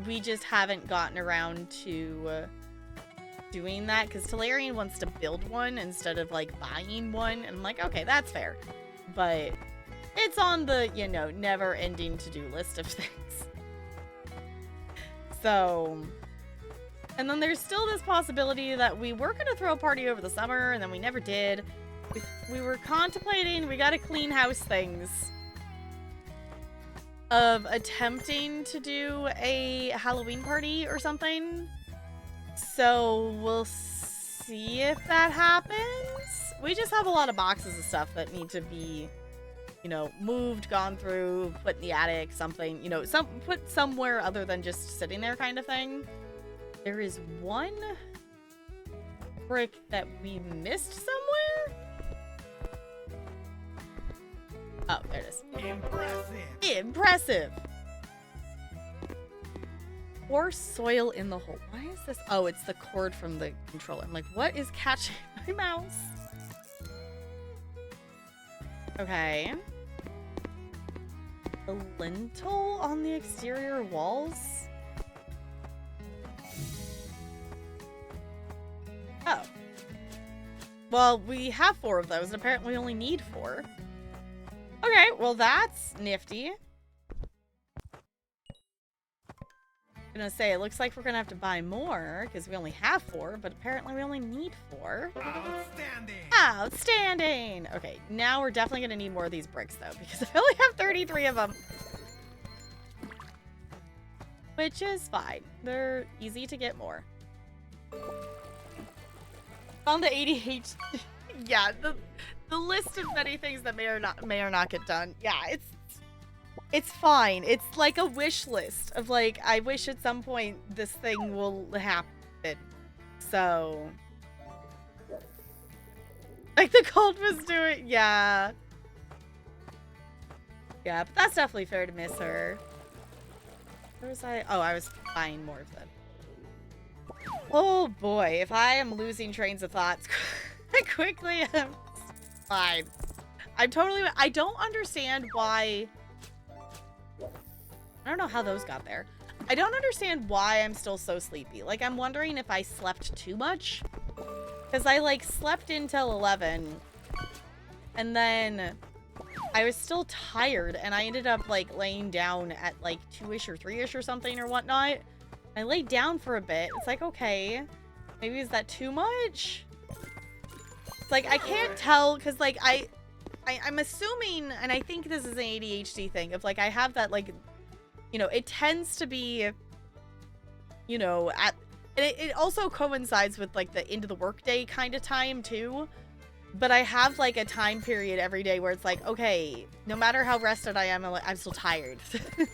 we just haven't gotten around to doing that because Talarian wants to build one instead of like buying one, and I'm like, okay, that's fair, but it's on the, you know, never-ending to-do list of things. So, and then there's still this possibility that we were gonna throw a party over the summer and then we never did. We were contemplating, we gotta clean house things, of attempting to do a Halloween party or something. So we'll see if that happens. We just have a lot of boxes of stuff that need to be, you know, moved, gone through, put in the attic, something, you know, put somewhere other than just sitting there kind of thing. There is one brick that we missed somewhere. Oh, there it is. Impressive. Impressive. Pour soil in the hole. Why is this? Oh, it's the cord from the controller. I'm like, what is catching my mouse? Okay. The lintel on the exterior walls? Oh. Well, we have 4 of those, and apparently we only need 4. Okay, well that's nifty. I'm gonna say, it looks like we're gonna have to buy more, because we only have 4, but apparently we only need 4. Outstanding! Outstanding! Okay, now we're definitely gonna need more of these bricks, though, because I only have 33 of them. Which is fine. They're easy to get more. Found the ADHD. Yeah, the list of many things that may or not get done. Yeah, it's fine. It's like a wish list of like, I wish at some point this thing will happen. So, like the cold was doing, yeah. Yeah, but that's definitely fair to miss her. Where was I? Oh, I was buying more of them. Oh boy, if I am losing trains of thoughts quickly, I'm fine. I don't understand why. I don't know how those got there. I don't understand why I'm still so sleepy. Like, I'm wondering if I slept too much. Because I, like, slept until 11. And then I was still tired. And I ended up, like, laying down at, like, 2-ish or 3-ish or something or whatnot. I laid down for a bit. It's like, okay. Maybe is that too much? It's like, I can't tell. Because, like, I'm assuming, and I think this is an ADHD thing, of, like, I have that, like, you know, it tends to be, you know, and it also coincides with, like, the end of the workday kind of time, too. But I have, like, a time period every day where it's like, okay, no matter how rested I am, I'm still tired.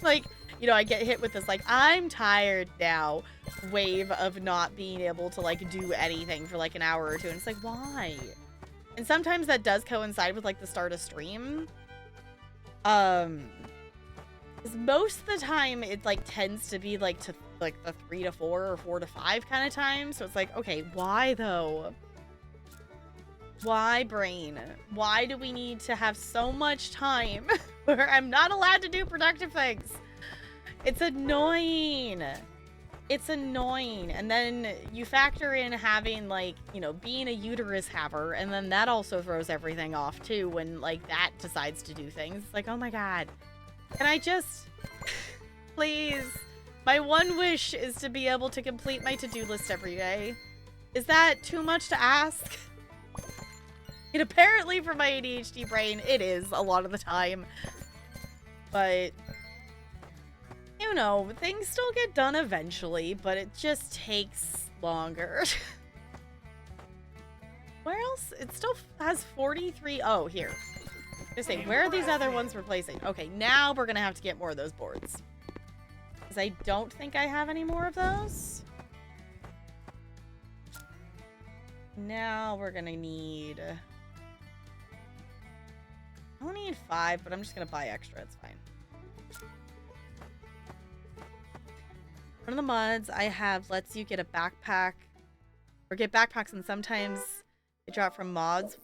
Like, you know, I get hit with this, like, I'm tired now wave of not being able to, like, do anything for, like, an hour or two. And it's like, why? And sometimes that does coincide with, like, the start of stream. Because most of the time, it, like, tends to be, like, to, like, the 3 to 4 or 4 to 5 kind of time. So it's like, okay, why, though? Why, brain? Why do we need to have so much time where I'm not allowed to do productive things? It's annoying. It's annoying. And then you factor in having, like, you know, being a uterus haver, and then that also throws everything off, too, when, like, that decides to do things. It's like, oh my god. Can I just... Please. My one wish is to be able to complete my to-do list every day. Is that too much to ask? And apparently for my ADHD brain, it is a lot of the time. But, you know, things still get done eventually, but it just takes longer. Where else? It still has 43. Oh, here. I was gonna say, where are these other ones replacing? Okay, now we're gonna have to get more of those boards. Because I don't think I have any more of those. Now we're gonna need... I only need 5, but I'm just gonna buy extra. It's fine. One of the mods I have lets you get a backpack, or get backpacks, and sometimes they drop from mobs,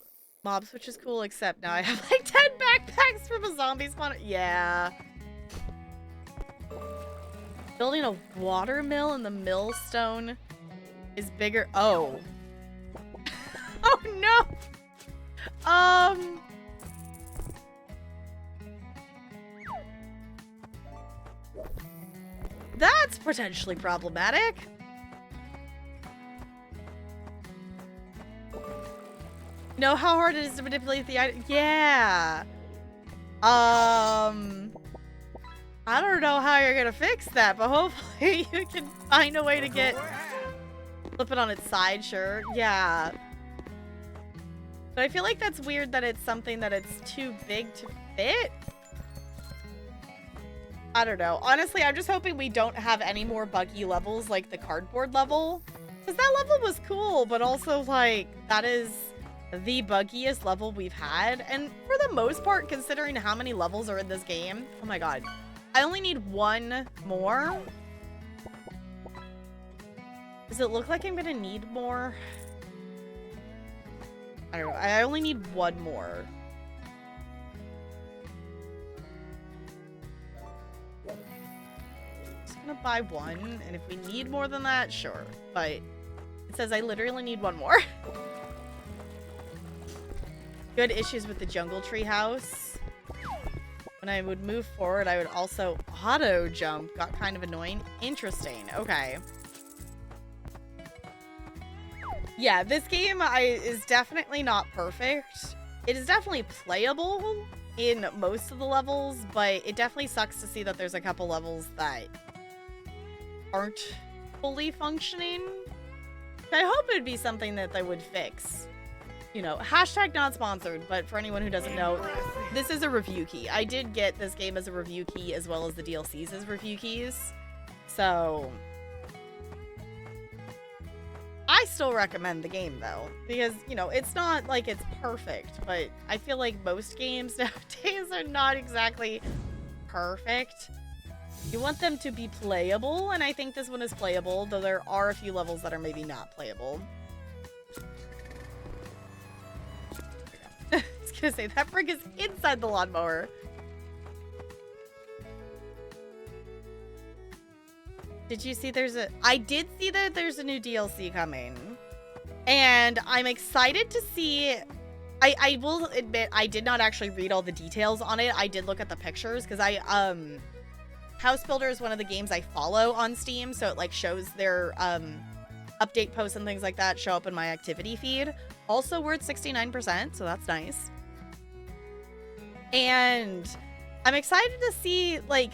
which is cool, except now I have like 10 backpacks from a zombie spawner. Yeah. Building a water mill and the millstone is bigger. Oh. Oh no. That's potentially problematic. You know how hard it is to manipulate the item? Yeah. I don't know how you're gonna fix that, but hopefully you can find a way to flip it on its side, sure. Yeah. But I feel like that's weird that it's something that it's too big to fit. I don't know. Honestly, I'm just hoping we don't have any more buggy levels like the cardboard level. Because that level was cool, but also, like, that is the buggiest level we've had. And for the most part, considering how many levels are in this game, oh my god. I only need one more. Does it look like I'm gonna need more? I don't know. I only need one more. Just gonna buy one, and if we need more than that, sure. But it says I literally need one more. Good issues with the jungle tree house. When I would move forward, I would also auto jump. Got kind of annoying. Interesting. Okay. Yeah, this game is definitely not perfect. It is definitely playable in most of the levels, but it definitely sucks to see that there's a couple levels that aren't fully functioning. I hope it would be something that they would fix. You know, hashtag not sponsored, but for anyone who doesn't know, this is a review key. I did get this game as a review key as well as the DLCs as review keys. So I still recommend the game though, because, you know, it's not like it's perfect, but I feel like most games nowadays are not exactly perfect. You want them to be playable, and I think this one is playable, though there are a few levels that are maybe not playable. I was gonna say, that brick is inside the lawnmower. Did you see I did see that there's a new DLC coming. And I'm excited to see. I will admit, I did not actually read all the details on it. I did look at the pictures, because House Builder is one of the games I follow on Steam, so it like shows their update posts and things like that show up in my activity feed. Also, we're at 69%, so that's nice. And I'm excited to see, like,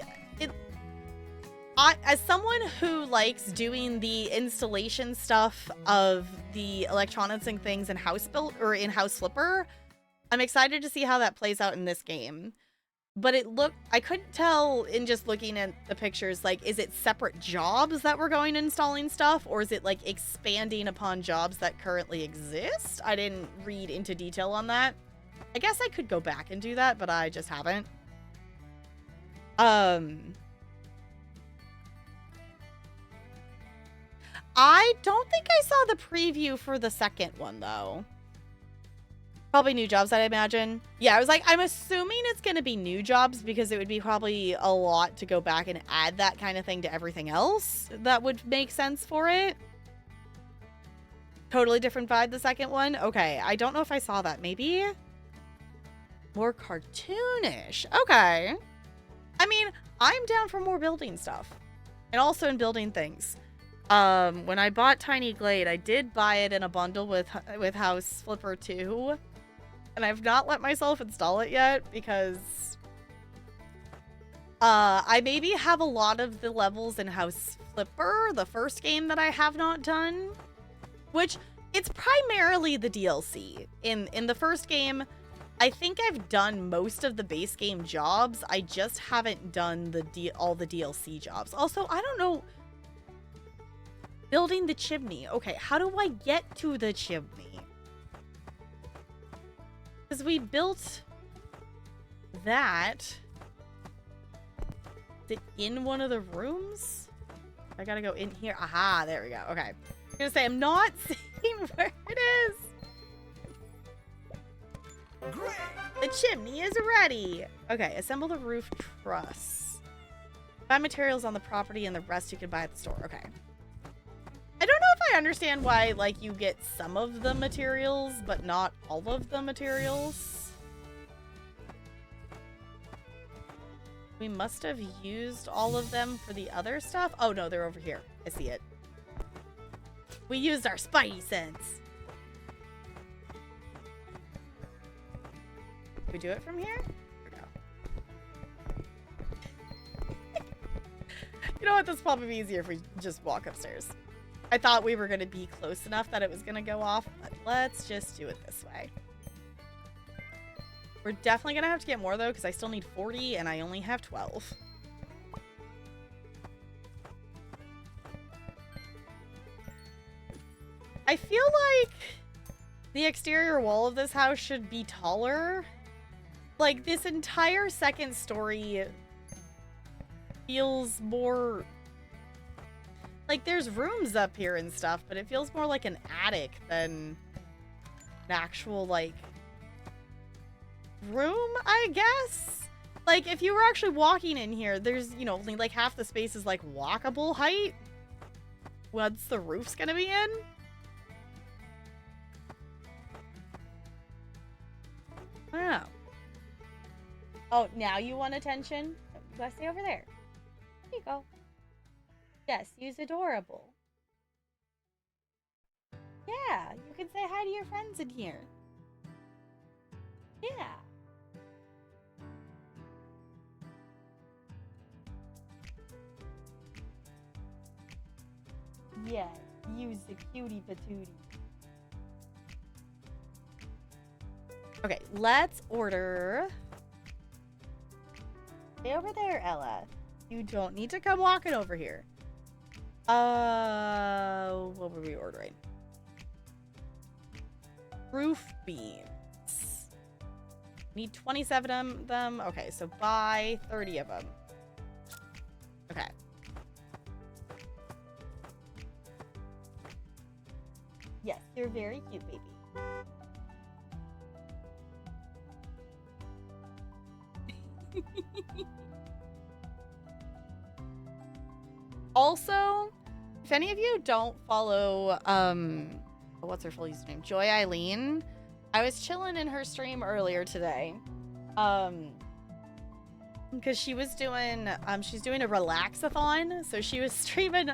as someone who likes doing the installation stuff of the electronics and things in in House Flipper, I'm excited to see how that plays out in this game. But I couldn't tell in just looking at the pictures, like, is it separate jobs that we're going installing stuff, or is it like expanding upon jobs that currently exist? I didn't read into detail on that. I guess I could go back and do that, but I just haven't. I don't think I saw the preview for the second one, though. Probably new jobs, I'd imagine. Yeah, I was like, I'm assuming it's going to be new jobs, because it would be probably a lot to go back and add that kind of thing to everything else that would make sense for it. Totally different vibe, the second one. Okay, I don't know if I saw that. Maybe more cartoonish. Okay. I mean, I'm down for more building stuff. And also in building things. When I bought Tiny Glade, I did buy it in a bundle with House Flipper 2. And I've not let myself install it yet, because I maybe have a lot of the levels in House Flipper, the first game that I have not done. Which, it's primarily the DLC. In the first game, I think I've done most of the base game jobs. I just haven't done all the DLC jobs. Also, I don't know. Building the chimney. Okay, how do I get to the chimney? Because we built that. Is it in one of the rooms? I gotta go in here. Aha, there we go. Okay. I'm gonna say, I'm not seeing where it is. Great. The chimney is ready. Okay, assemble the roof truss. Buy materials on the property and the rest you can buy at the store. Okay. I don't know if I understand why, like, you get some of the materials, but not all of the materials. We must have used all of them for the other stuff. Oh, no, they're over here. I see it. We used our spidey sense. Can we do it from here? You know what? This will probably be easier if we just walk upstairs. I thought we were going to be close enough that it was going to go off, but let's just do it this way. We're definitely going to have to get more, though, because I still need 40, and I only have 12. I feel like the exterior wall of this house should be taller. Like, this entire second story feels more... Like, there's rooms up here and stuff, but it feels more like an attic than an actual, like, room, I guess? Like, if you were actually walking in here, there's, you know, only, like, half the space is, like, walkable height. Once the roof's gonna be in. I don't know. Oh, now you want attention? You gotta stay over there. There you go. Yes, use adorable. Yeah, you can say hi to your friends in here. Yeah. Yes, use the cutie patootie. Okay, let's order. Stay over there, Ella. You don't need to come walking over here. What were we ordering? Roof beams. Need 27 of them. Okay, so buy 30 of them. Okay. Yes, you're very cute, baby. Also, if any of you don't follow, what's her full username? Joy Eileen. I was chilling in her stream earlier today, because she was doing, she's doing a relaxathon, so she was streaming,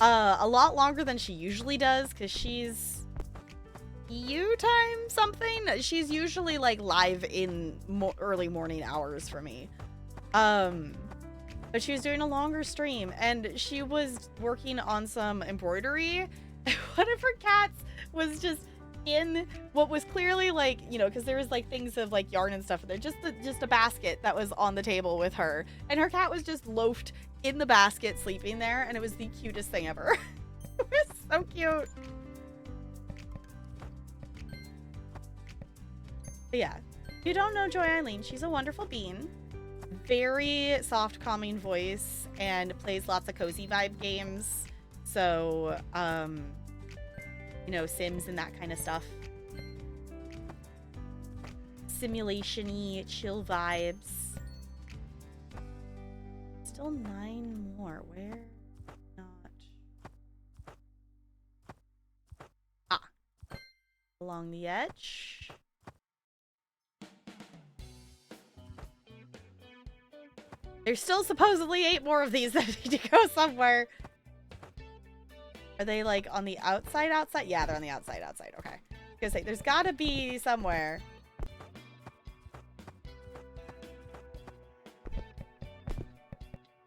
a lot longer than she usually does, because she's EU time something. She's usually, like, live in early morning hours for me. But she was doing a longer stream, and she was working on some embroidery, and one of her cats was just in what was clearly, like, you know, because there was, like, things of, like, yarn and stuff in there, just a basket that was on the table with her, and her cat was just loafed in the basket sleeping there, and it was the cutest thing ever. It was so cute. But yeah, if you don't know Joy Eileen, she's a wonderful bean. Very soft, calming voice, and plays lots of cozy vibe games. So, you know, Sims and that kind of stuff. Simulation-y, chill vibes. Still 9 more. Where? Not. Ah. Along the edge. There's still supposedly 8 more of these that need to go somewhere. Are they, like, on the outside? Yeah, they're on the outside. Okay. I was gonna say, there's gotta be somewhere.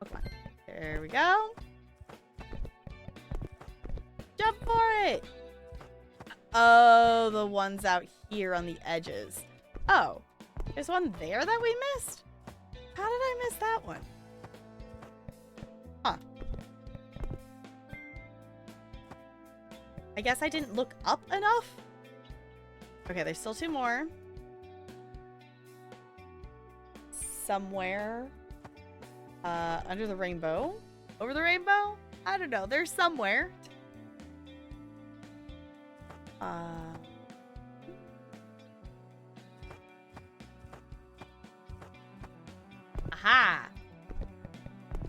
Oh, come on. There we go. Jump for it! Oh, the ones out here on the edges. Oh, there's one there that we missed? How did I miss that one? Huh. I guess I didn't look up enough? Okay, there's still 2 more. Somewhere. Under the rainbow? Over the rainbow? I don't know. There's somewhere. Aha!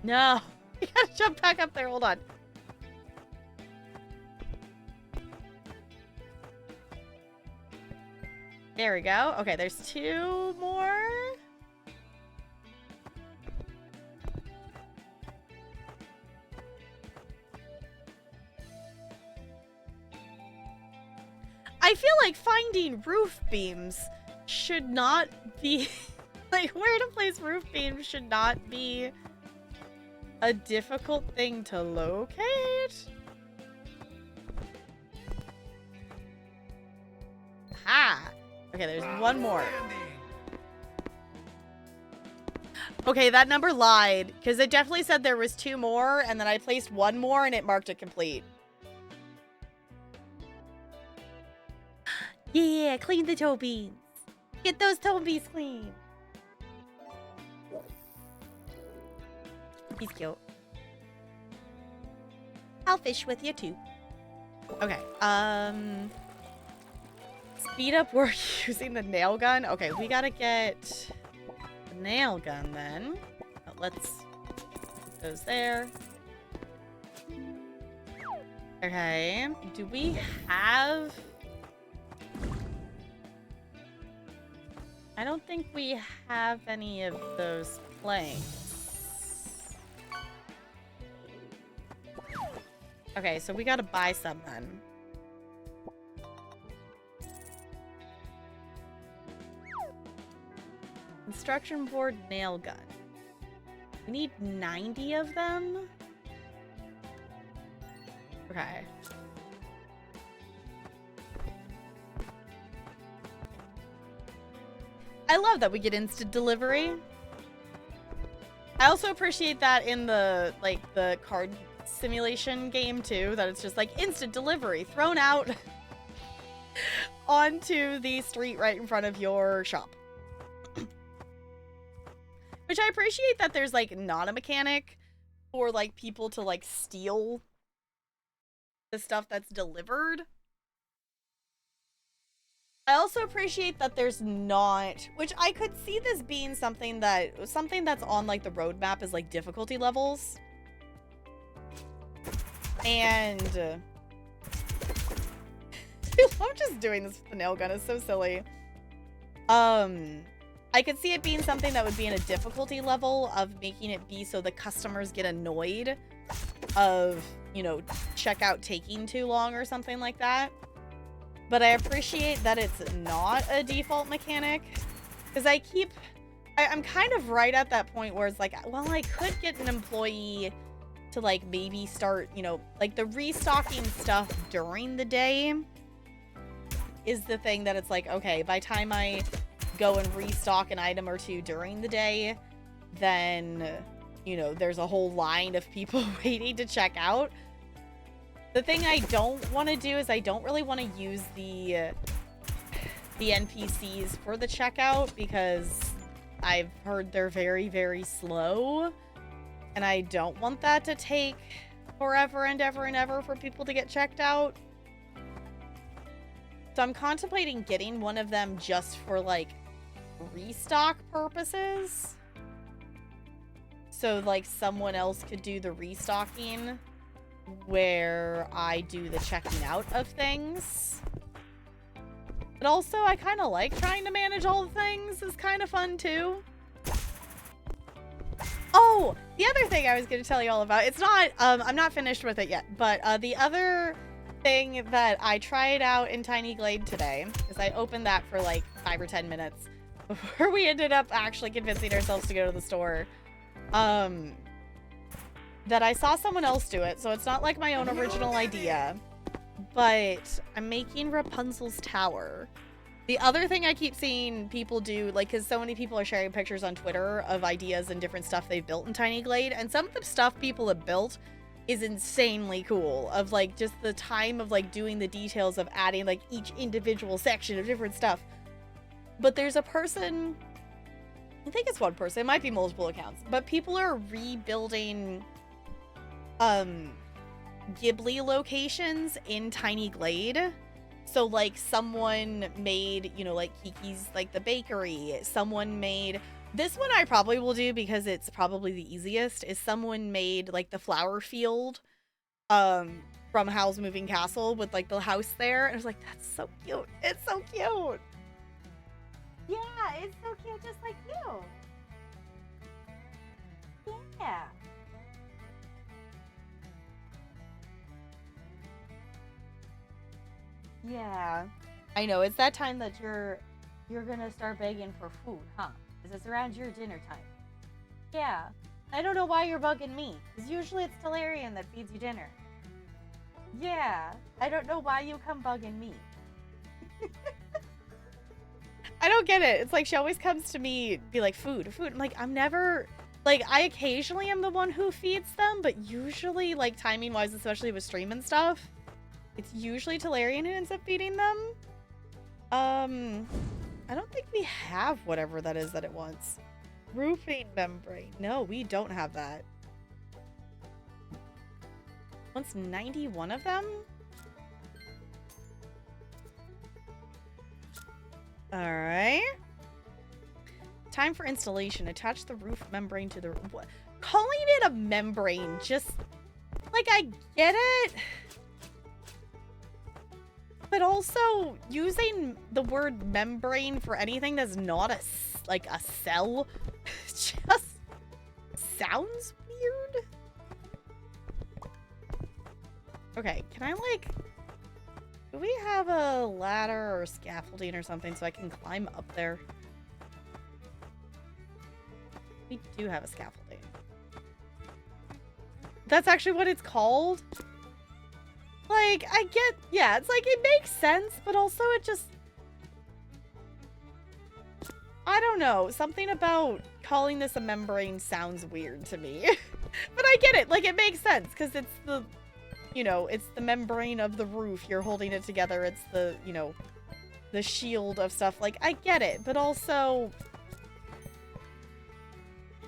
No. I gotta jump back up there. Hold on. There we go. Okay, there's 2 more. I feel like finding roof beams should not be... like, where to place roof beams should not be a difficult thing to locate. Ha! Okay, there's 1 more. Okay, that number lied, because it definitely said there was 2 more, and then I placed 1 more, and it marked it complete. Yeah, clean the toe beans. Get those toe beans clean. He's cute. I'll fish with you too. Okay, speed up work using the nail gun. Okay, we gotta get the nail gun then. Let's put those there. Okay, do we have... I don't think we have any of those planks. Okay, so we gotta buy some then. Instruction board nail gun. We need 90 of them? Okay. I love that we get instant delivery. I also appreciate that in the, like, the card simulation game, too. That it's just, like, instant delivery thrown out onto the street right in front of your shop. Which I appreciate that there's, like, not a mechanic for, like, people to, like, steal the stuff that's delivered. I also appreciate that there's not, which I could see this being something that's on, like, the roadmap as, like, difficulty levels. And I'm just doing this with the nail gun. It's so silly. I could see it being something that would be in a difficulty level of making it be so the customers get annoyed of, you know, checkout taking too long or something like that. But I appreciate that it's not a default mechanic, because I'm kind of right at that point where it's like, well, I could get an employee to, like, maybe start, you know, like, the restocking stuff during the day is the thing that it's like, okay, by the time I go and restock an item or two during the day, then, you know, there's a whole line of people waiting to check out. The thing I don't want to do is I don't really want to use the NPCs for the checkout, because I've heard they're very, very slow, and I don't want that to take forever and ever and ever for people to get checked out. So I'm contemplating getting one of them just for, like, restock purposes. So, like, someone else could do the restocking where I do the checking out of things. But also, I kind of like trying to manage all the things. It's kind of fun, too. Oh, the other thing I was going to tell you all about, it's not, I'm not finished with it yet, but the other thing that I tried out in Tiny Glade today, because I opened that for like 5 or 10 minutes before we ended up actually convincing ourselves to go to the store, that I saw someone else do it, so it's not like my own original idea, but I'm making Rapunzel's tower. The other thing I keep seeing people do, like, because so many people are sharing pictures on Twitter of ideas and different stuff they've built in Tiny Glade, and some of the stuff people have built is insanely cool, of, like, just the time of, like, doing the details of adding, like, each individual section of different stuff. But there's a person, I think it's one person, it might be multiple accounts, but people are rebuilding Ghibli locations in Tiny Glade. So, like, someone made, you know, like, Kiki's, like, the bakery. Someone made This one I probably will do because it's probably the easiest, is someone made like the flower field from Howl's Moving Castle with like the house there. And I was like, that's so cute. It's so cute. Yeah, it's so cute, just like you. Yeah. Yeah. I know, it's that time that you're gonna start begging for food, huh? Because it's around your dinner time. Yeah. I don't know why you're bugging me, because usually it's Talarian that feeds you dinner. Yeah. I don't know why you come bugging me. I don't get it. It's like she always comes to me, be like, food, food. I'm like, I'm never... Like, I occasionally am the one who feeds them, but usually, like, timing-wise, especially with stream and stuff, it's usually Talarian who ends up feeding them. I don't think we have whatever that is that it wants. Roofing membrane. No, we don't have that. Wants 91 of them? Alright. Time for installation. Attach the roof membrane to the... What? Calling it a membrane just... Like, I get it. But also, using the word membrane for anything that's not a, like, a cell just sounds weird. Okay, can I, like... Do we have a ladder or scaffolding or something so I can climb up there? We do have a scaffolding. That's actually what it's called? Like, I get... Yeah, it's like, it makes sense, but also it just... I don't know. Something about calling this a membrane sounds weird to me. But I get it. Like, it makes sense, because it's the... You know, it's the membrane of the roof. You're holding it together. It's the, you know, the shield of stuff. Like, I get it. But also,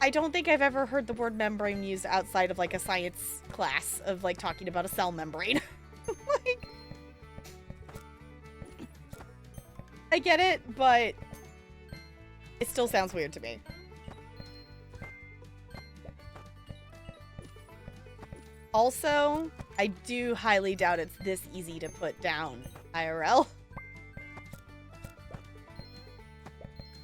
I don't think I've ever heard the word membrane used outside of, like, a science class of, like, talking about a cell membrane. Like, I get it, but it still sounds weird to me. Also, I do highly doubt it's this easy to put down IRL.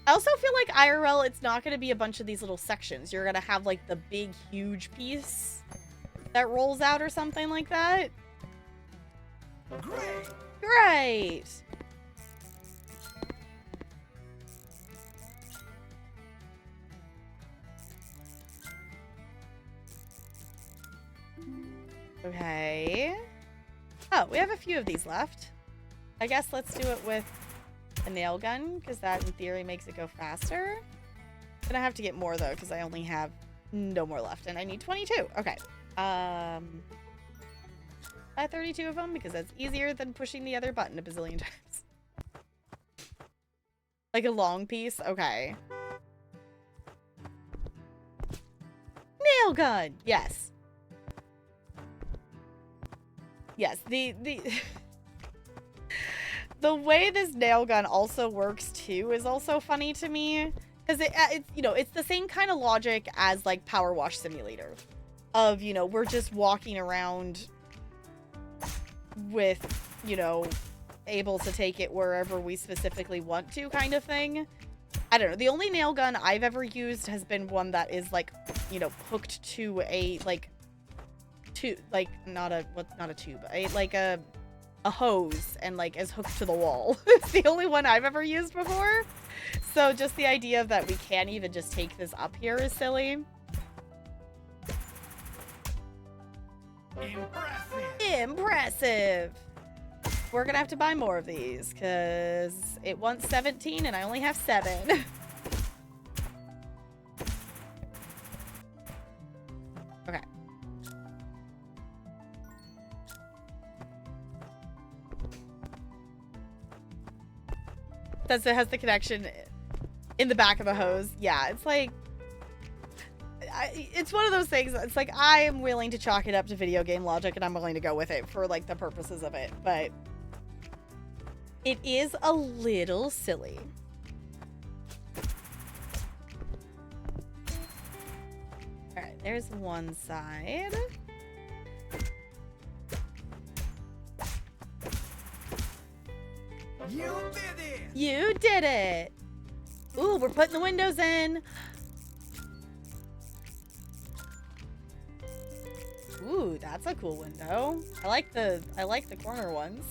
I also feel like IRL, it's not going to be a bunch of these little sections. You're going to have, like, the big, huge piece that rolls out or something like that. Great! Great! Okay. Oh, we have a few of these left. I guess let's do it with a nail gun, because that, in theory, makes it go faster. Gonna have to get more, though, because I only have no more left, and I need 22. Okay. I 32 of them, because that's easier than pushing the other button a bazillion times. Like a long piece? Okay. Nail gun! Yes. Yes, the the way this nail gun also works too is also funny to me, because it's, you know, it's the same kind of logic as like Power Wash Simulator, of, you know, we're just walking around with, you know, able to take it wherever we specifically want to, kind of thing. I don't know. The only nail gun I've ever used has been one that is like, you know, hooked to a not a tube, like a hose, and like is hooked to the wall. It's the only one I've ever used before. So just the idea of that we can't even just take this up here is silly. Impressive. Impressive. We're gonna have to buy more of these because it wants 17 and I only have 7. Okay. Says it has the connection in the back of the hose. Yeah, it's like... it's one of those things. It's like, I am willing to chalk it up to video game logic, and I'm willing to go with it for, like, the purposes of it. But it is a little silly. There's one side. You did it! You did it! Ooh, we're putting the windows in. Ooh, that's a cool window. I like the corner ones.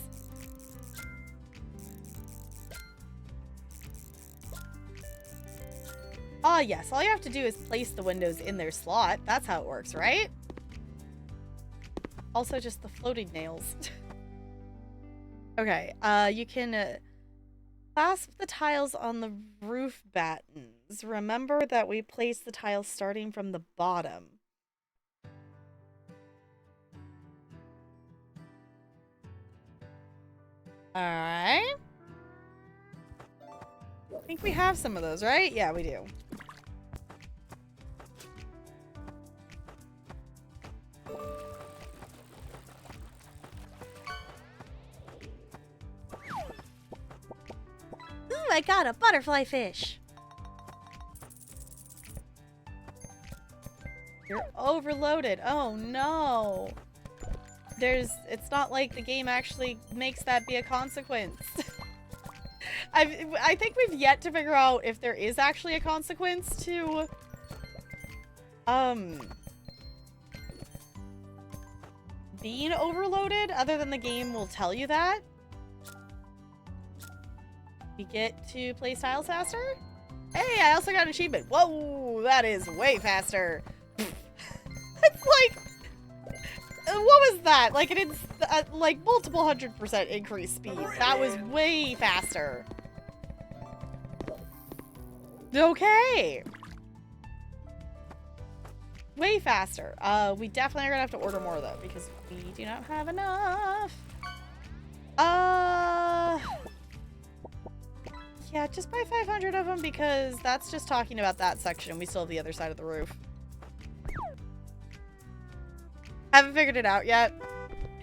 Ah, yes. All you have to do is place the windows in their slot. That's how it works, right? Also, just the floating nails. Okay, you can clasp the tiles on the roof battens. Remember that we place the tiles starting from the bottom. Alright. I think we have some of those, right? Yeah, we do. Ooh, I got a butterfly fish. You're overloaded. Oh no. It's not like the game actually makes that be a consequence. I think we've yet to figure out if there is actually a consequence to being overloaded, other than the game will tell you that. We get to place tiles faster? Hey, I also got an achievement. Whoa, that is way faster. It's like, what was that? Like, it's like multiple 100% increased speed. That was way faster. Okay. Way faster. We definitely are gonna have to order more though, because we do not have enough. Yeah, just buy 500 of them because that's just talking about that section. We still have the other side of the roof. Haven't figured it out yet.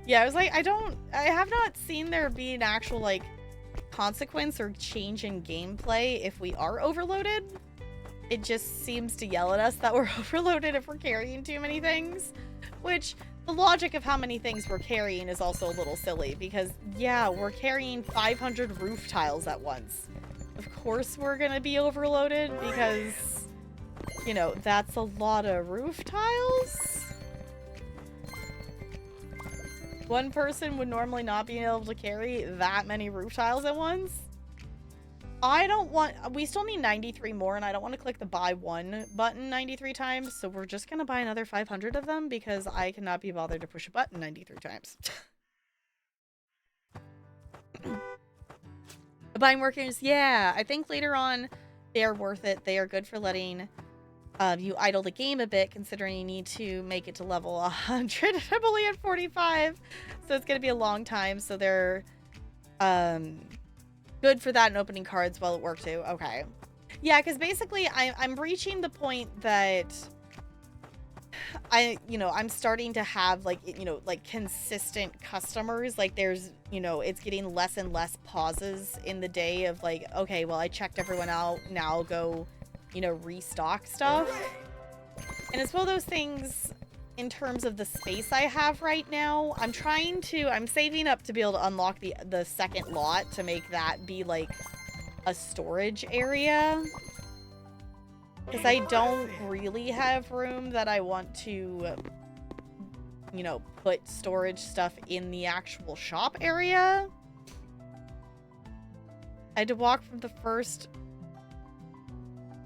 Yeah, I was like, I have not seen there be an actual, like, consequence or change in gameplay if we are overloaded. It just seems to yell at us that we're overloaded if we're carrying too many things. Which, the logic of how many things we're carrying is also a little silly because, yeah, we're carrying 500 roof tiles at once. Of course we're gonna be overloaded because, you know, that's a lot of roof tiles. One person would normally not be able to carry that many roof tiles at once. We still need 93 more, and I don't want to click the buy one button 93 times, so we're just going to buy another 500 of them because I cannot be bothered to push a button 93 times. The buying workers, yeah, I think later on they are worth it. They are good for letting you idle the game a bit, considering you need to make it to level 100. I'm only at 45, so it's going to be a long time. So they're good for that and opening cards while at work too. Okay. Yeah, because basically I'm reaching the point that I'm starting to have like consistent customers. Like there's, it's getting less and less pauses in the day of like, okay, well, I checked everyone out. Now I'll go restock stuff. And it's one of those things in terms of the space I have right now. I'm saving up to be able to unlock the second lot to make that be like a storage area. Because I don't really have room that I want to, put storage stuff in the actual shop area. I had to walk from the first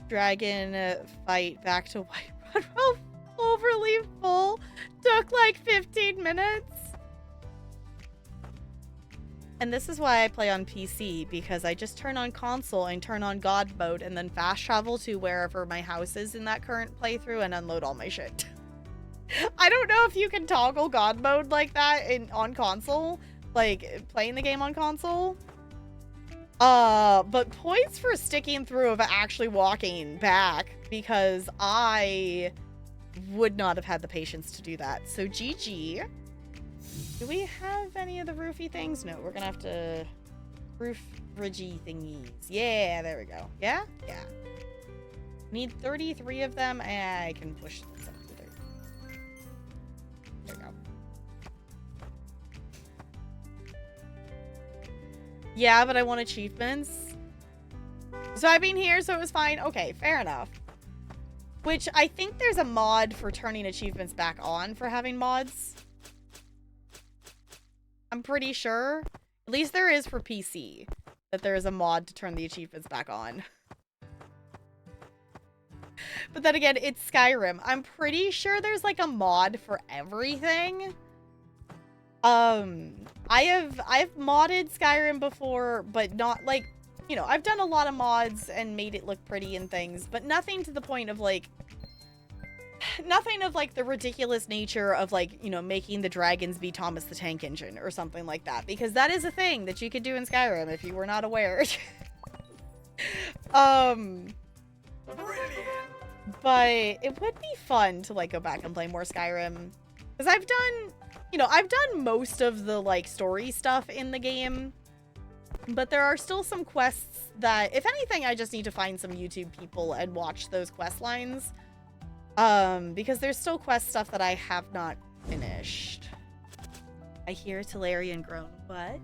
dragon fight back to White Run overly full. Took like 15 minutes. And this is why I play on PC, because I just turn on console and turn on God mode and then fast travel to wherever my house is in that current playthrough and unload all my shit. I don't know if you can toggle God mode like that on console, like playing the game on console. But points for sticking through of actually walking back, because I would not have had the patience to do that. So GG. Do we have any of the roofy things? No, we're gonna have to roof bridgey thingies. Yeah, there we go. Yeah? Yeah. Need 33 of them. I can push this up to Yeah, but I want achievements. So I've been here, so it was fine. Okay, fair enough. Which I think there's a mod for turning achievements back on for having mods. I'm pretty sure. At least there is for PC. That there is a mod to turn the achievements back on. But then again, it's Skyrim. I'm pretty sure there's like a mod for everything. I've modded Skyrim before, but not like, you know, I've done a lot of mods and made it look pretty and things, but nothing to the point of like, nothing of like the ridiculous nature of like, you know, making the dragons be Thomas the Tank Engine or something like that, because that is a thing that you could do in Skyrim if you were not aware. But it would be fun to like go back and play more Skyrim, because I've done, you know, I've done most of the like story stuff in the game, but there are still some quests that, if anything, I just need to find some YouTube people and watch those quest lines. Because there's still quest stuff that I have not finished. I hear Talarian groan. What?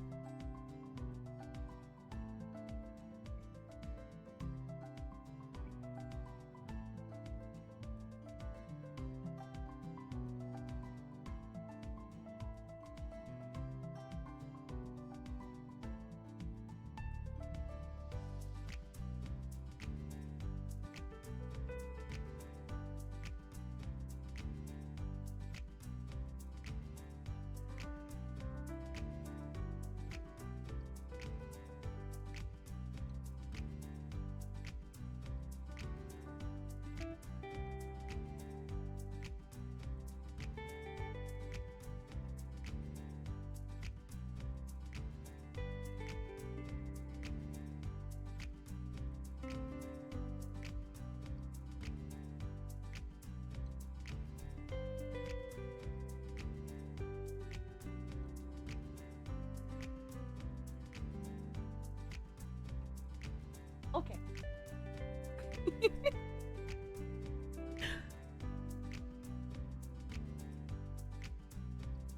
Okay.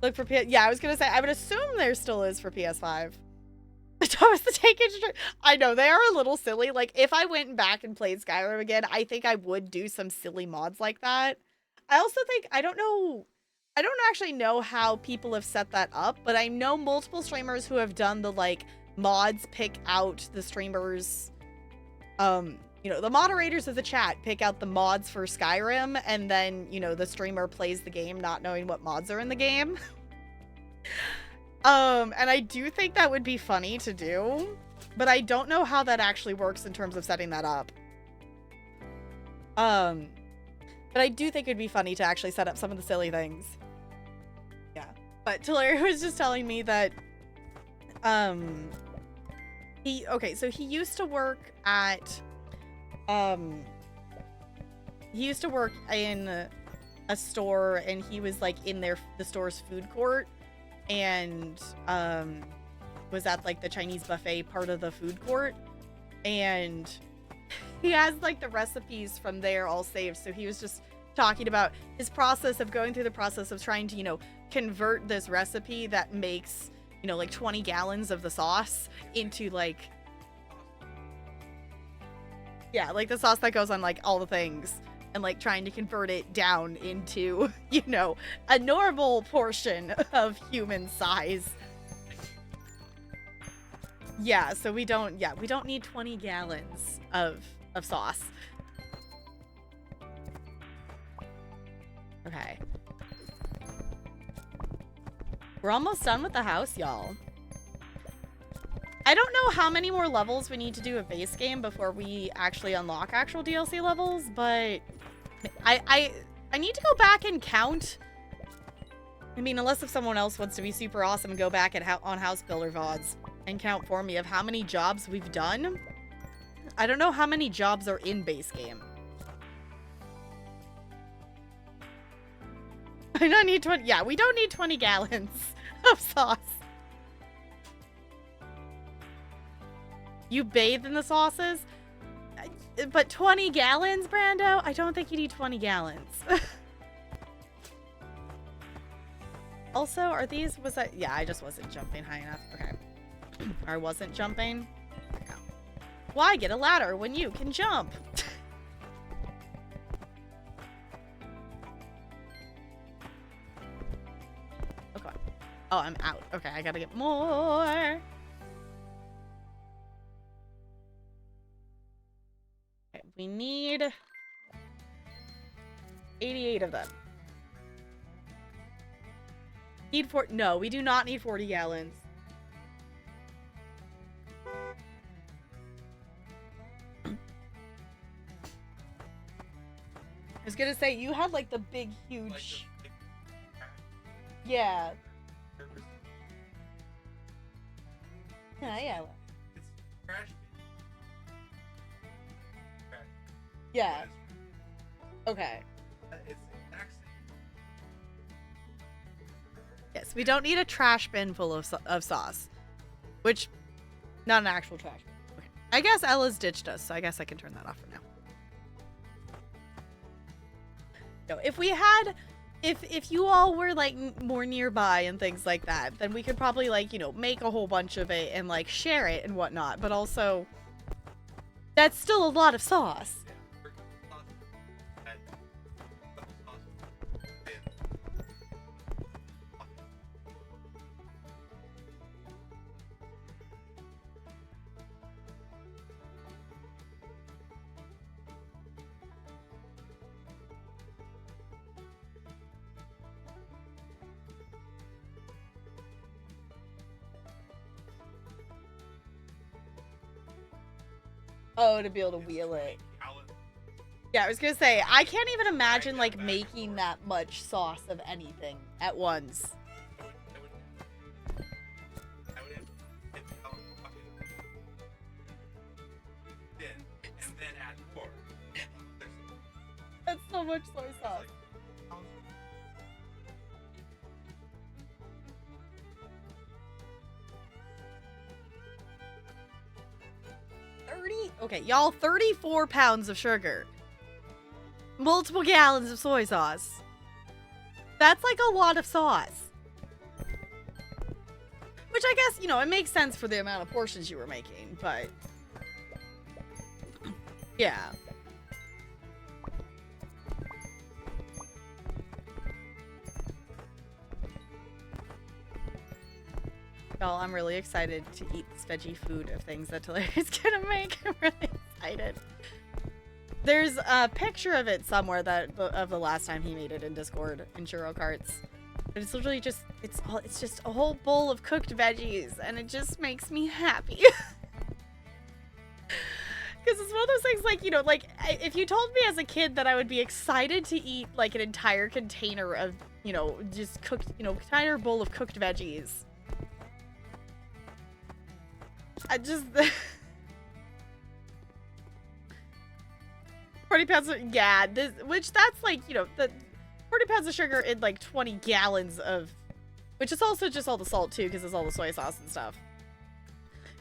Look for yeah, I was gonna say, I would assume there still is for PS5. Thomas the Tank Engine. I know, they are a little silly. Like, if I went back and played Skyrim again, I think I would do some silly mods like that. I also think, I don't actually know how people have set that up, but I know multiple streamers who have done the, like, mods pick out the streamers, you know, the moderators of the chat pick out the mods for Skyrim, and then, you know, the streamer plays the game not knowing what mods are in the game. And I do think that would be funny to do, but I don't know how that actually works in terms of setting that up. But I do think it'd be funny to actually set up some of the silly things. Yeah. But Tulare was just telling me that, so he used to work at, he used to work in a store, and he was like in the store's food court, and was at like the Chinese buffet part of the food court, and he has like the recipes from there all saved. So he was just talking about his process of going through the process of trying to, you know, convert this recipe that makes, you know, like 20 gallons of the sauce into like, yeah, like the sauce that goes on like all the things, and like trying to convert it down into, you know, a normal portion of human size. Yeah, so we don't need 20 gallons of sauce. Okay. We're almost done with the house, y'all. I don't know how many more levels we need to do a base game before we actually unlock actual DLC levels, but I need to go back and count. I mean, unless if someone else wants to be super awesome and go back on House Builder VODs and count for me of how many jobs we've done. I don't know how many jobs are in base game. I don't need 20. Yeah, we don't need 20 gallons of sauce. You bathe in the sauces? But 20 gallons, Brando? I don't think you need 20 gallons. Also, are these, yeah, I just wasn't jumping high enough. Okay. I wasn't jumping. No. Why get a ladder when you can jump? Okay. Oh, I'm out. Okay, I gotta get more. Okay, we need 88 of them. Need no, we do not need 40 gallons. I was gonna say, you had like the big, huge... Yeah. Yeah. Yeah. Okay. Yes, we don't need a trash bin full of sauce. Which, not an actual trash bin. Okay. I guess Ella's ditched us, so I guess I can turn that off for now. No, if we had... If you all were, like, more nearby and things like that, then we could probably, like, you know, make a whole bunch of it and, like, share it and whatnot. But also, that's still a lot of sauce. Oh, to be able to wheel it. Yeah, I was gonna say, I can't even imagine, like, making that much sauce of anything at once. That's so much soy sauce. Okay, y'all, 34 pounds of sugar. Multiple gallons of soy sauce. That's like a lot of sauce. Which I guess, you know, it makes sense for the amount of portions you were making, but... yeah. Y'all, I'm really excited to eat this veggie food of things that Taleri's gonna make. I'm really excited. There's a picture of it somewhere that of the last time he made it in Discord in churro carts. But it's literally just it's just a whole bowl of cooked veggies, and it just makes me happy. Because it's one of those things, like, you know, like, if you told me as a kid that I would be excited to eat, like, an entire container of, you know, just cooked, you know, entire bowl of cooked veggies. I just... 40 pounds of... Yeah, which that's, like, you know, the 40 pounds of sugar in, like, 20 gallons of... Which is also just all the salt, too, because it's all the soy sauce and stuff.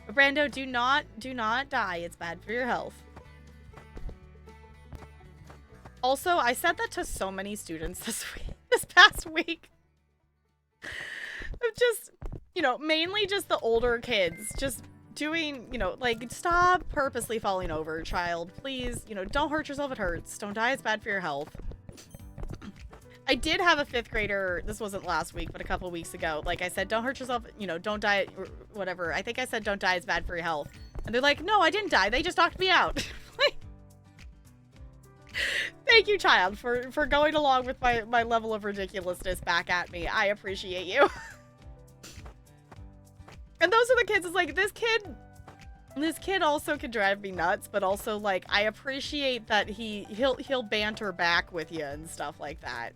But Brando, do not die. It's bad for your health. Also, I said that to so many students this past week. Of just, you know, mainly just the older kids, just doing, you know, like, stop purposely falling over, child. Please, you know, don't hurt yourself. It hurts. Don't die. It's bad for your health. I did have a 5th grader, this wasn't last week, but a couple weeks ago. Like I said, don't hurt yourself, you know, don't die, or whatever. I think I said don't die, it's bad for your health. And they're like, no, I didn't die. They just knocked me out. Thank you, child, for going along with my level of ridiculousness back at me. I appreciate you. And those are the kids. It's like, this kid also can drive me nuts, but also, like, I appreciate that he'll banter back with you and stuff like that.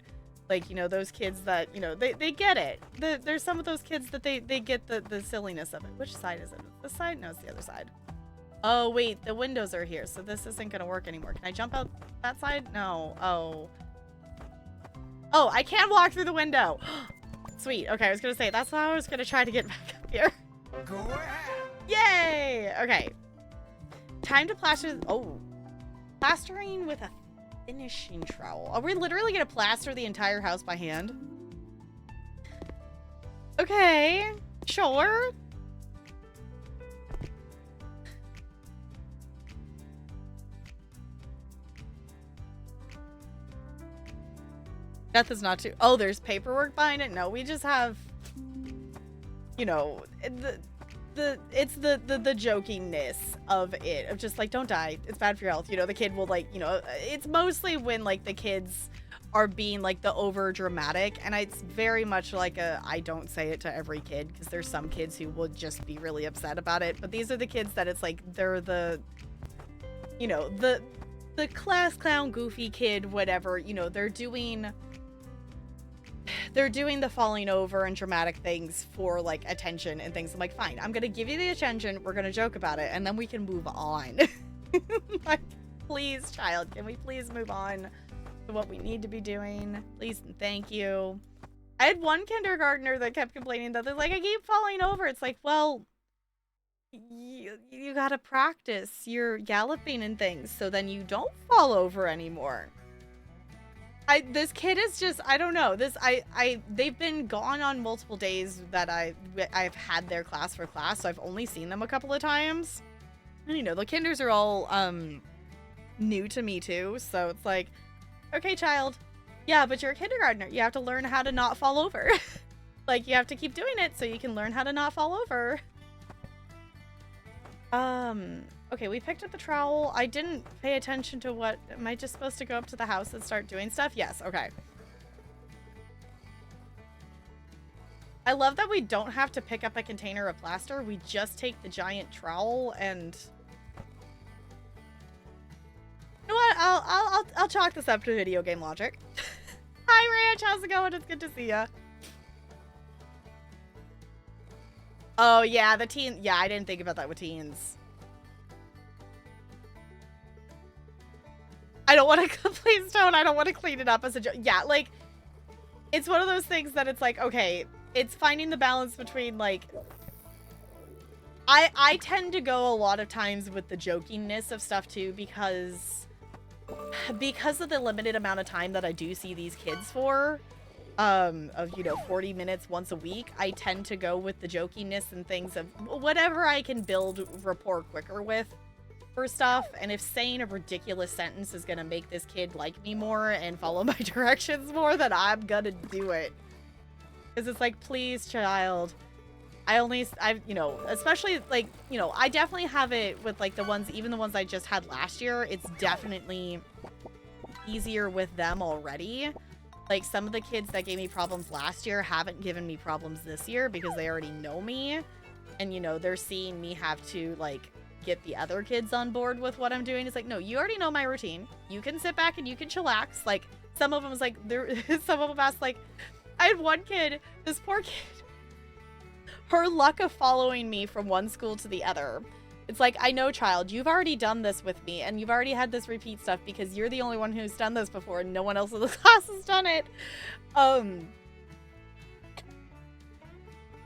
Like, you know, those kids that, you know, they get it. There's some of those kids that they get the silliness of it. Which side is it? This side? No, it's the other side. Oh, wait, the windows are here, so this isn't gonna work anymore. Can I jump out that side? No. Oh, I can walk through the window. Sweet. Okay, I was gonna say, that's how I was gonna try to get back up here. Go ahead. Yay! Okay. Time to plaster. Oh. Plastering with a finishing trowel. Are we literally gonna plaster the entire house by hand? Okay. Sure. Death is not too... Oh, there's paperwork behind it? No, we just have... You know, it's the jokingness of it. Of just, like, don't die. It's bad for your health. You know, the kid will, like, you know... It's mostly when, like, the kids are being, like, the over-dramatic. And it's very much like a... I don't say it to every kid, because there's some kids who will just be really upset about it. But these are the kids that it's, like, they're the... You know, the class clown, goofy kid, whatever. You know, they're doing the falling over and dramatic things for, like, attention and things. I'm like, fine, I'm gonna give you the attention, we're gonna joke about it, and then we can move on. Like, please, child, can we please move on to what we need to be doing? Please and thank you. I had one kindergartner that kept complaining that they're like, I keep falling over. It's like, well, you gotta practice your galloping and things so then you don't fall over anymore. This kid is just, I don't know. They've been gone on multiple days that I've had their class for class, so I've only seen them a couple of times. And, you know, the kinders are all, new to me too, so it's like, okay, child, yeah, but you're a kindergartner. You have to learn how to not fall over. Like, you have to keep doing it so you can learn how to not fall over. Okay, we picked up the trowel. I didn't pay attention to what... Am I just supposed to go up to the house and start doing stuff? Yes, okay. I love that we don't have to pick up a container of plaster. We just take the giant trowel and... You know what? I'll chalk this up to video game logic. Hi, Ranch. How's it going? It's good to see ya. Oh, yeah, the teen... Yeah, I didn't think about that with teens. I don't want to... Please don't. I don't want to clean it up as a joke. Yeah, like, it's one of those things that it's like, okay, it's finding the balance between, like... I tend to go a lot of times with the jokiness of stuff, too, because of the limited amount of time that I do see these kids for, of, you know, 40 minutes once a week, I tend to go with the jokiness and things of whatever I can build rapport quicker with for stuff. And if saying a ridiculous sentence is gonna make this kid like me more and follow my directions more, then I'm gonna do it. Because it's like, please, child. You know, especially, like, you know, I definitely have it with, like, the ones, even the ones I just had last year, it's definitely easier with them already. Like, some of the kids that gave me problems last year haven't given me problems this year because they already know me. And, you know, they're seeing me have to, like, get the other kids on board with what I'm doing. It's like, no, you already know my routine. You can sit back and you can chillax. Like, some of them was like, some of them asked, like, I had one kid, this poor kid, her luck of following me from one school to the other. It's like, I know, child, you've already done this with me, and you've already had this repeat stuff because you're the only one who's done this before, and no one else in the class has done it. Her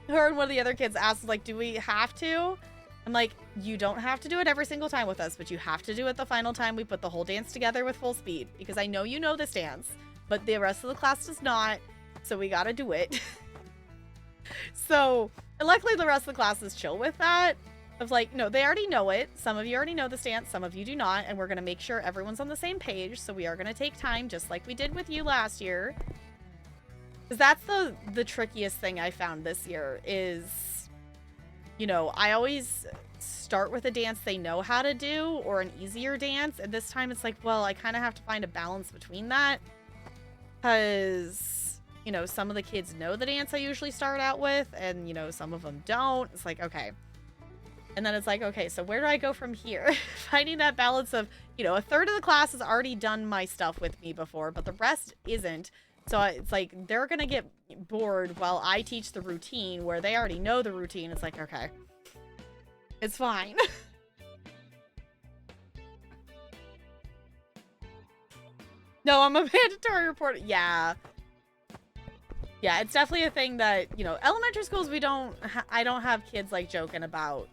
and one of the other kids asked, like, do we have to? I'm like, you don't have to do it every single time with us, but you have to do it the final time we put the whole dance together with full speed, because I know you know this dance, but the rest of the class does not, so we gotta do it. So, and luckily the rest of the class is chill with that. Of like, no, they already know it. Some of you already know the stance, some of you do not, and we're gonna make sure everyone's on the same page, so we are gonna take time, just like we did with you last year. Because that's the trickiest thing I found this year is... You know, I always start with a dance they know how to do or an easier dance. And this time it's like, well, I kind of have to find a balance between that. Because, you know, some of the kids know the dance I usually start out with. And, you know, some of them don't. It's like, okay. And then it's like, okay, so where do I go from here? Finding that balance of, you know, a third of the class has already done my stuff with me before, but the rest isn't. So it's like, they're going to get bored while I teach the routine where they already know the routine. It's like, okay, it's fine. No, I'm a mandatory reporter. Yeah. Yeah, it's definitely a thing that, you know, elementary schools, I don't have kids like joking about,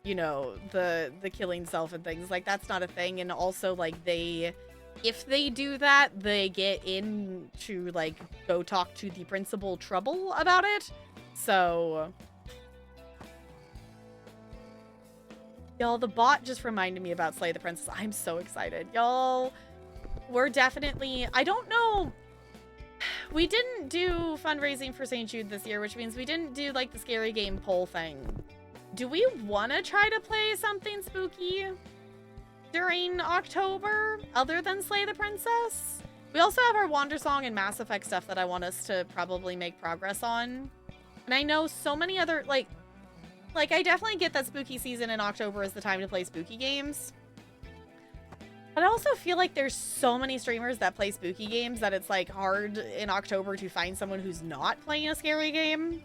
you know, the killing self and things. Like, that's not a thing. And also, like, if they do that, they get in to, like, go talk to the principal trouble about it. So... Y'all, the bot just reminded me about Slay the Princess. I'm so excited. Y'all, we're definitely... I don't know... We didn't do fundraising for St. Jude this year, which means we didn't do like the scary game poll thing. Do we want to try to play something spooky during October other than Slay the Princess? We also have our Wander Song and Mass Effect stuff that I want us to probably make progress on. And I know so many other, like I definitely get that spooky season in October is the time to play spooky games. But I also feel like there's so many streamers that play spooky games that it's like hard in October to find someone who's not playing a scary game.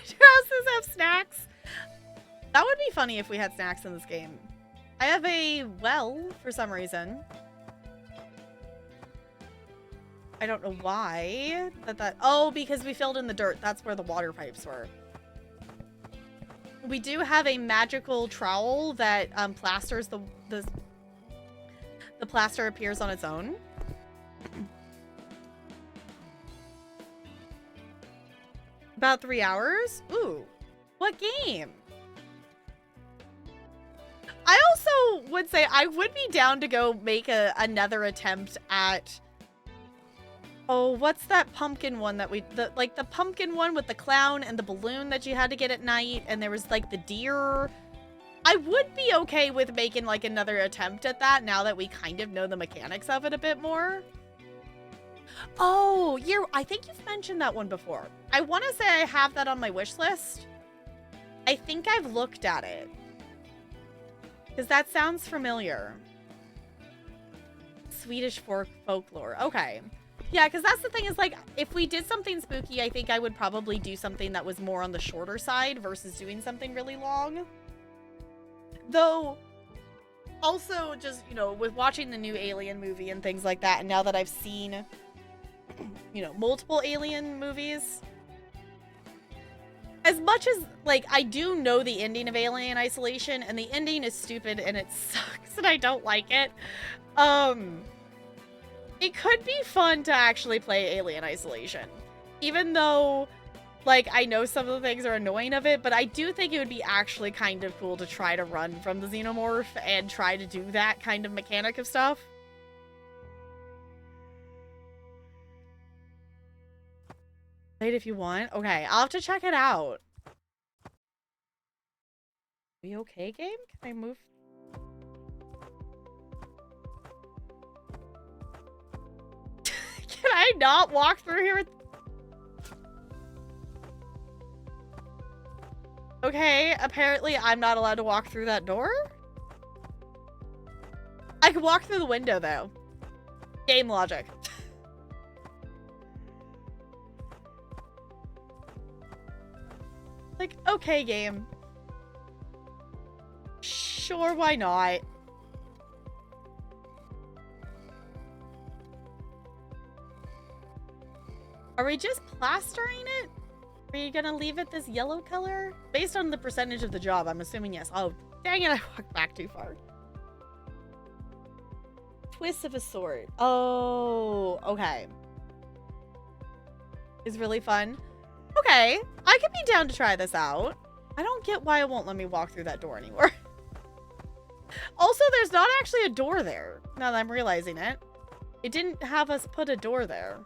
Do houses have snacks? That would be funny if we had snacks in this game. I have a well for some reason. I don't know why. Oh, because we filled in the dirt. That's where the water pipes were. We do have a magical trowel that plasters the plaster appears on its own. About 3 hours? Ooh. What game? I also would say I would be down to go make another attempt at... Oh, what's that pumpkin one that the pumpkin one with the clown and the balloon that you had to get at night, and there was like the deer. I would be okay with making like another attempt at that now that we kind of know the mechanics of it a bit more. Oh, I think you've mentioned that one before. I want to say I have that on my wish list. I think I've looked at it. Because that sounds familiar. Swedish folklore. Okay. Yeah, because that's the thing is, like, if we did something spooky, I think I would probably do something that was more on the shorter side versus doing something really long. Though, also just, you know, with watching the new Alien movie and things like that, and now that I've seen, you know, multiple Alien movies, as much as, like, I do know the ending of Alien Isolation, and the ending is stupid and it sucks and I don't like it, it could be fun to actually play Alien Isolation. Even though, like, I know some of the things are annoying of it, but I do think it would be actually kind of cool to try to run from the xenomorph and try to do that kind of mechanic of stuff. Play it if you want. Okay, I'll have to check it out. Are you okay, game? Can I move? Can I not walk through here? Okay, apparently I'm not allowed to walk through that door? I can walk through the window, though. Game logic. Like, okay, game. Sure, why not? Are we just plastering it? Are you gonna leave it this yellow color? Based on the percentage of the job, I'm assuming yes. Oh, dang it, I walked back too far. Twist of a sword. Oh, okay. Is really fun. Okay, I could be down to try this out. I don't get why it won't let me walk through that door anymore. Also, there's not actually a door there, now that I'm realizing it. It didn't have us put a door there.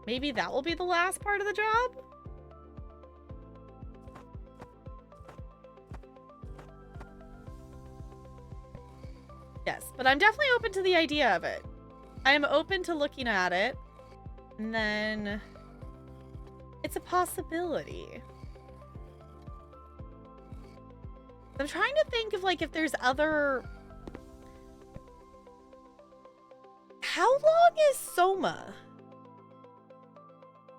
Maybe that will be the last part of the job? Yes, but I'm definitely open to the idea of it. I am open to looking at it. And then... it's a possibility. I'm trying to think of, like, if there's other... How long is Soma?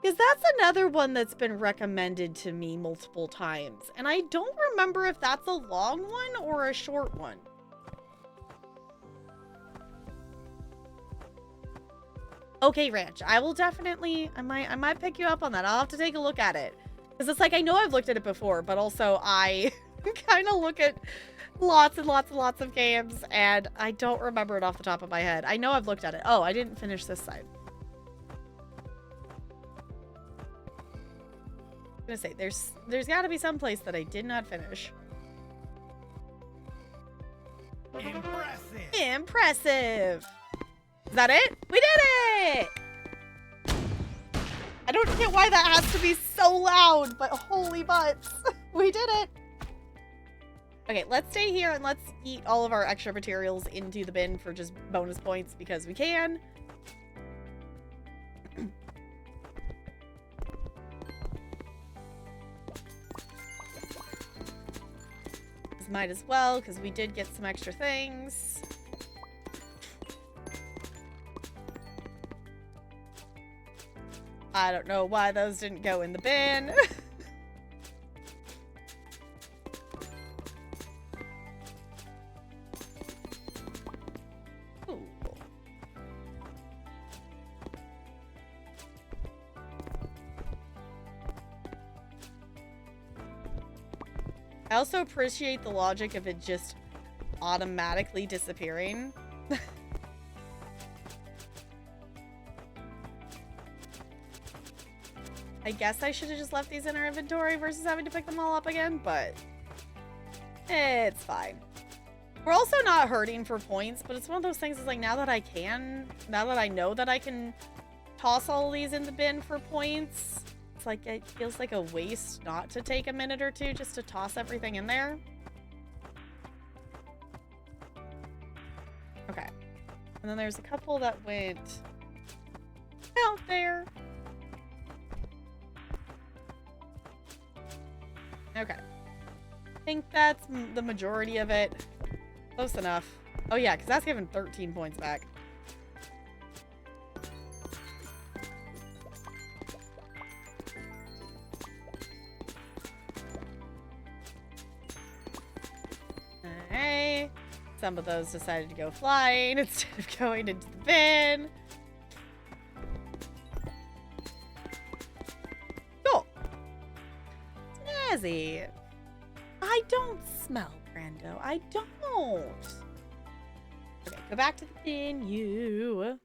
Because that's another one that's been recommended to me multiple times. And I don't remember if that's a long one or a short one. Okay, Ranch. I will definitely... I might pick you up on that. I'll have to take a look at it. Because it's like, I know I've looked at it before, but also I kind of look at lots and lots and lots of games, and I don't remember it off the top of my head. I know I've looked at it. Oh, I didn't finish this side. I'm gonna say, there's got to be some place that I did not finish. Impressive. Impressive. Is that it? We did it! I don't get why that has to be so loud, but holy butts. We did it. Okay, let's stay here and let's eat all of our extra materials into the bin for just bonus points because we can. Might as well, because we did get some extra things. I don't know why those didn't go in the bin. Ooh. I also appreciate the logic of it just automatically disappearing. I guess I should have just left these in our inventory versus having to pick them all up again, but it's fine. We're also not hurting for points, but it's one of those things is like now that I know that I can toss all these in the bin for points, it's like it feels like a waste not to take a minute or two just to toss everything in there. Okay. And then there's a couple that went out there. Okay. I think that's the majority of it. Close enough. Oh yeah, because that's giving 13 points back. Alright. Some of those decided to go flying instead of going into the bin. Snazzy. I don't smell, Brando. I don't. Okay, go back to the bin, you.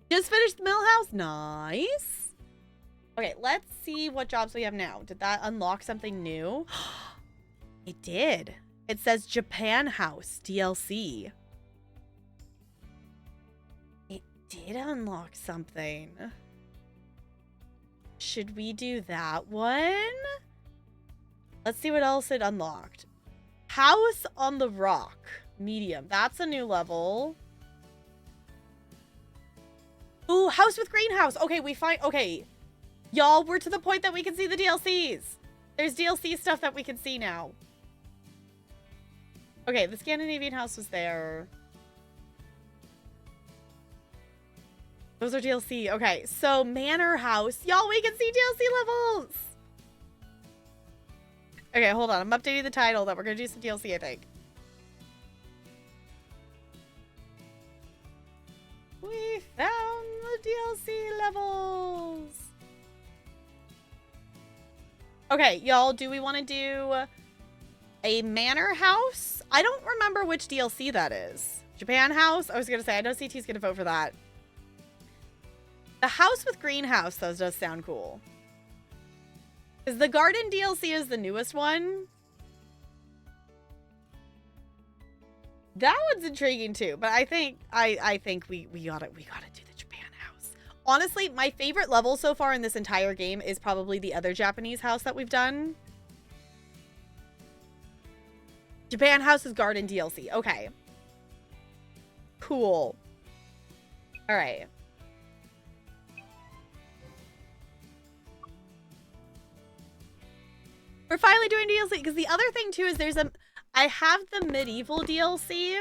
Just finished the mill house. Nice. Okay, let's see what jobs we have now. Did that unlock something new? It did. It says Japan House DLC. It did unlock something. Should we do that one? Let's see what else it unlocked. House on the Rock. Medium. That's a new level. Ooh, house with greenhouse. Okay, okay. Y'all, we're to the point that we can see the DLCs. There's DLC stuff that we can see now. Okay, the Scandinavian house was there. Those are DLC. Okay, so Manor House. Y'all, we can see DLC levels. Okay, hold on. I'm updating the title that we're going to do some DLC, I think. We found the DLC levels. Okay, y'all, do we want to do a Manor House? I don't remember which DLC that is. Japan House? I was going to say, I know CT's going to vote for that. The house with greenhouse, though, does sound cool. Because the garden DLC is the newest one. That one's intriguing too, but I think we gotta do the Japan house. Honestly, my favorite level so far in this entire game is probably the other Japanese house that we've done. Japan house is garden DLC. Okay. Cool. All right. We're finally doing DLC, because the other thing too is I have the medieval DLC,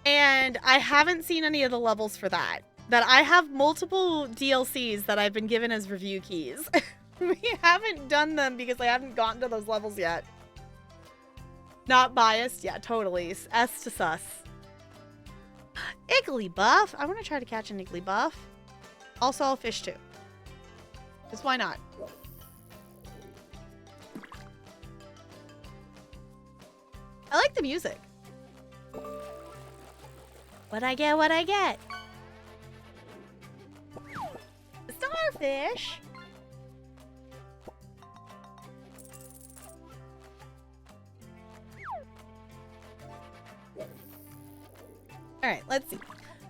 and I haven't seen any of the levels for that. That I have multiple DLCs that I've been given as review keys. We haven't done them because I haven't gotten to those levels yet. Not biased? Yeah, totally. S to sus. Igglybuff. I want to try to catch an Igglybuff. Also, I'll fish too. Because why not? I like the music. What'd I get? What'd I get? Starfish. All right, let's see.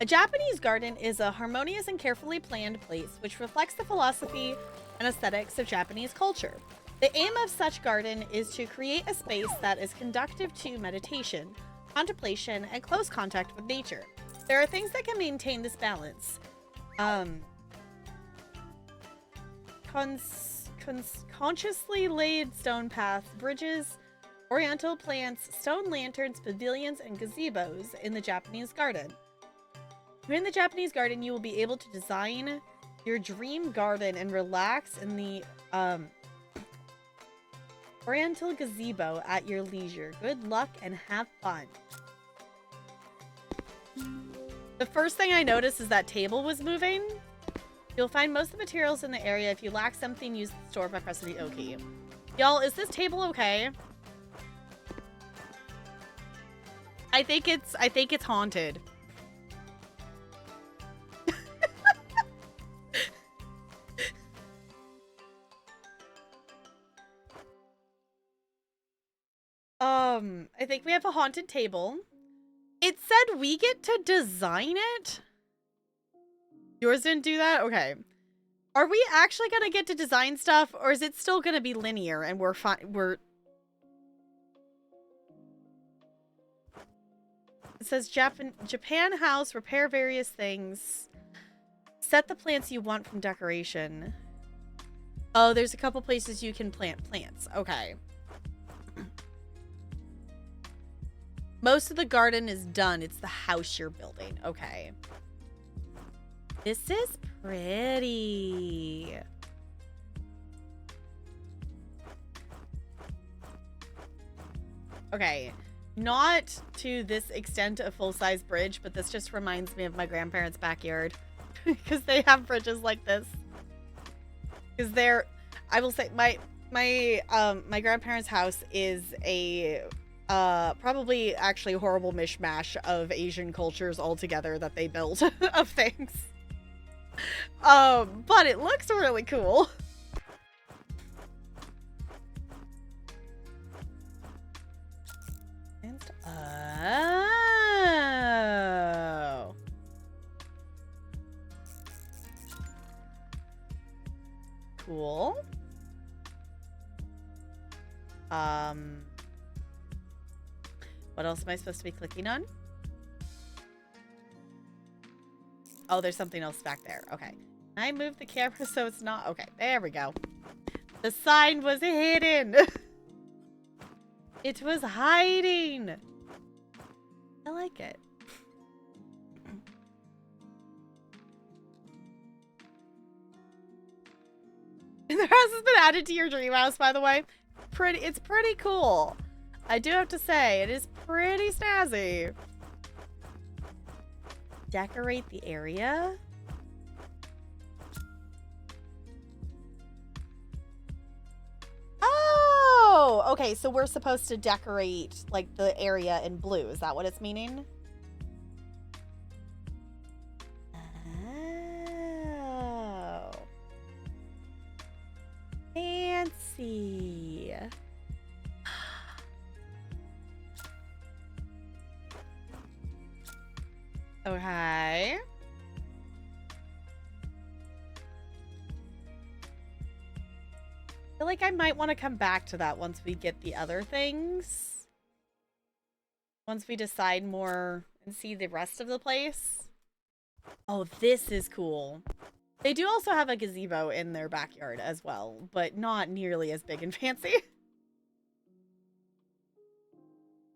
A Japanese garden is a harmonious and carefully planned place which reflects the philosophy and aesthetics of Japanese culture. The aim of such garden is to create a space that is conducive to meditation, contemplation, and close contact with nature. There are things that can maintain this balance. Consciously laid stone paths, bridges, oriental plants, stone lanterns, pavilions, and gazebos in the Japanese garden. In the Japanese garden, you will be able to design your dream garden and relax in the oriental gazebo at your leisure. Good luck and have fun. The first thing I noticed is that table was moving. You'll find most of the materials in the area. If you lack something, use the store by pressing the O key. Y'all, is this table okay? I think it's haunted. I think we have a haunted table. It said we get to design it. Yours didn't do that? Okay. Are we actually gonna get to design stuff, or is it still gonna be linear and we're fine? It says Japan house, repair various things. Set the plants you want from decoration. Oh, there's a couple places you can plant plants. Okay. Most of the garden is done. It's the house you're building. Okay. This is pretty. Okay. Not to this extent a full-size bridge, but this just reminds me of my grandparents' backyard. Because they have bridges like this. Because they're... I will say, my grandparents' house is a... probably actually a horrible mishmash of Asian cultures altogether that they built of things. But it looks really cool. And, oh. Cool. What else am I supposed to be clicking on? Oh, there's something else back there. Okay. Can I move the camera so it's not... Okay, there we go. The sign was hidden. It was hiding. I like it. The house has been added to your dream house, by the way. It's pretty cool. I do have to say, it is pretty snazzy. Decorate the area. Oh, okay. So we're supposed to decorate like the area in blue. Is that what it's meaning? Oh, fancy. Okay. I feel like I might want to come back to that once we get the other things. Once we decide more and see the rest of the place. Oh, this is cool. They do also have a gazebo in their backyard as well, but not nearly as big and fancy.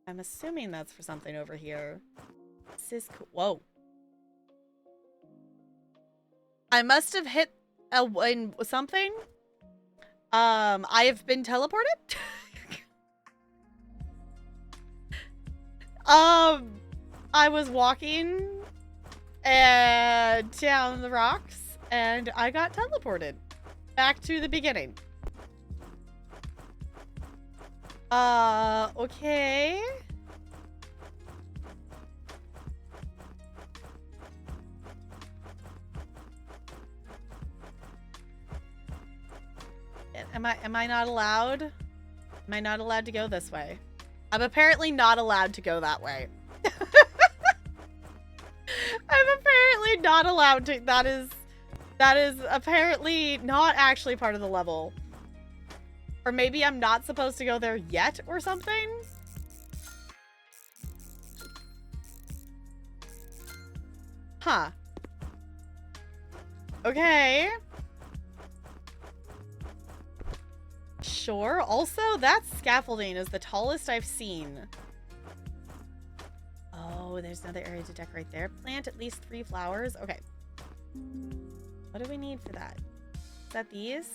I'm assuming that's for something over here. This is cool. Whoa. I must have hit something. I have been teleported. I was walking down the rocks and I got teleported back to the beginning. Okay. Am I not allowed? Am I not allowed to go this way? I'm apparently not allowed to go that way. not allowed to. That is apparently not actually part of the level. Or maybe I'm not supposed to go there yet or something? Huh. Okay. Sure. Also, that scaffolding is the tallest I've seen. Oh, there's another area to decorate there. Plant at least 3 flowers. Okay. What do we need for that? Is that these?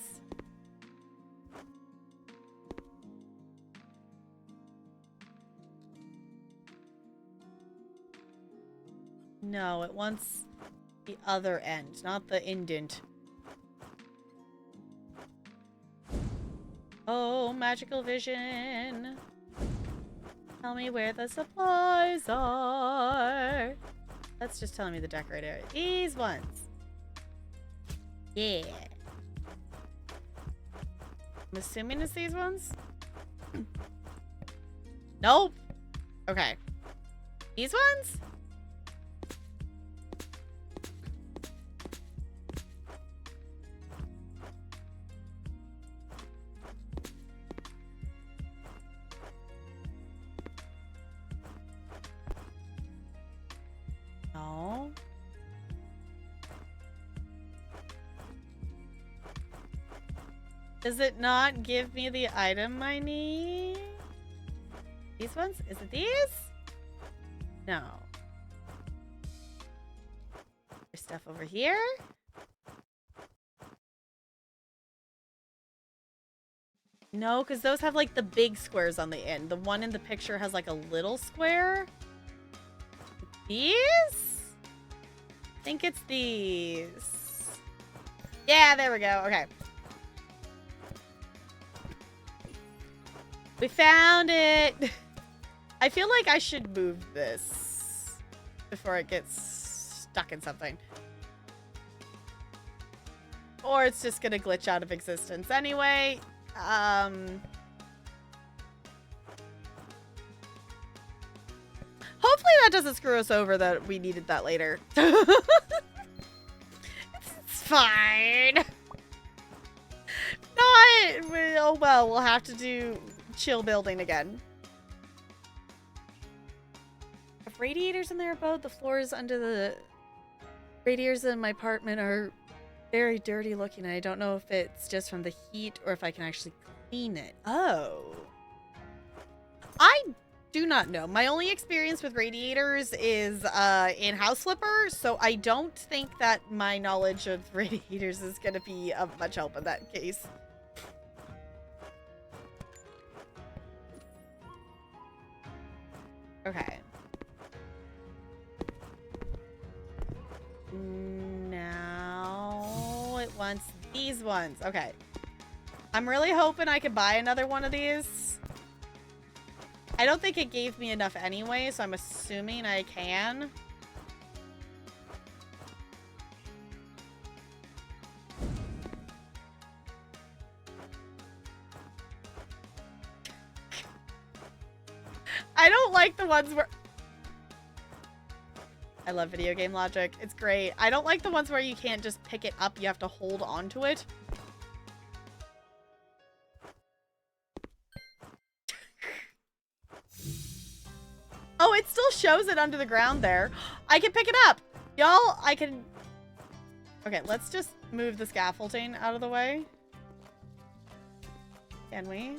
No, it wants the other end, not the indent. Oh, magical vision. Tell me where the supplies are. That's just telling me the decorator. These ones. Yeah. I'm assuming it's these ones. Nope. Okay. These ones? No. Does it not give me the item I need? These ones? Is it these? No. There's stuff over here. No, because those have like the big squares on the end. The one in the picture has like a little square. These? I think it's these. Yeah, there we go. Okay. We found it. I feel like I should move this before it gets stuck in something. Or it's just gonna glitch out of existence anyway. Hopefully that doesn't screw us over that we needed that later. It's fine. Not, oh well, we'll have to do chill building again. Have radiators in their abode? The floors under the radiators in my apartment are very dirty looking. I don't know if it's just from the heat or if I can actually clean it. Oh. I do not know. My only experience with radiators is in House Flipper, so I don't think that my knowledge of radiators is going to be of much help in that case. Okay. Now it wants these ones. Okay. I'm really hoping I could buy another one of these. I don't think it gave me enough anyway, so I'm assuming I can. I don't like the ones where... I love video game logic. It's great. I don't like the ones where you can't just pick it up. You have to hold on to it. Oh, it still shows it under the ground there. I can pick it up. Y'all, I can... Okay, let's just move the scaffolding out of the way. Can we?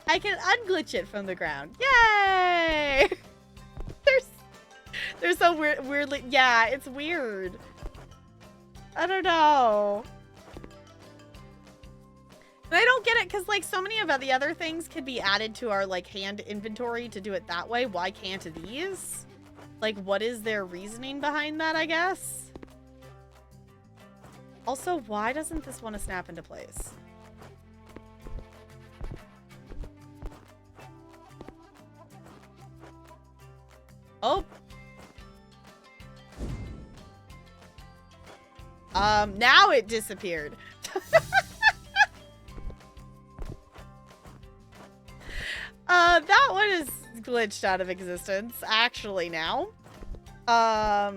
I can unglitch it from the ground. Yay! They're so weirdly... Yeah, it's weird. I don't know. And I don't get it because, like, so many of the other things could be added to our, like, hand inventory to do it that way. Why can't these? Like, what is their reasoning behind that, I guess? Also, why doesn't this want to snap into place? Oh. Now it disappeared. That one is glitched out of existence, actually, now. I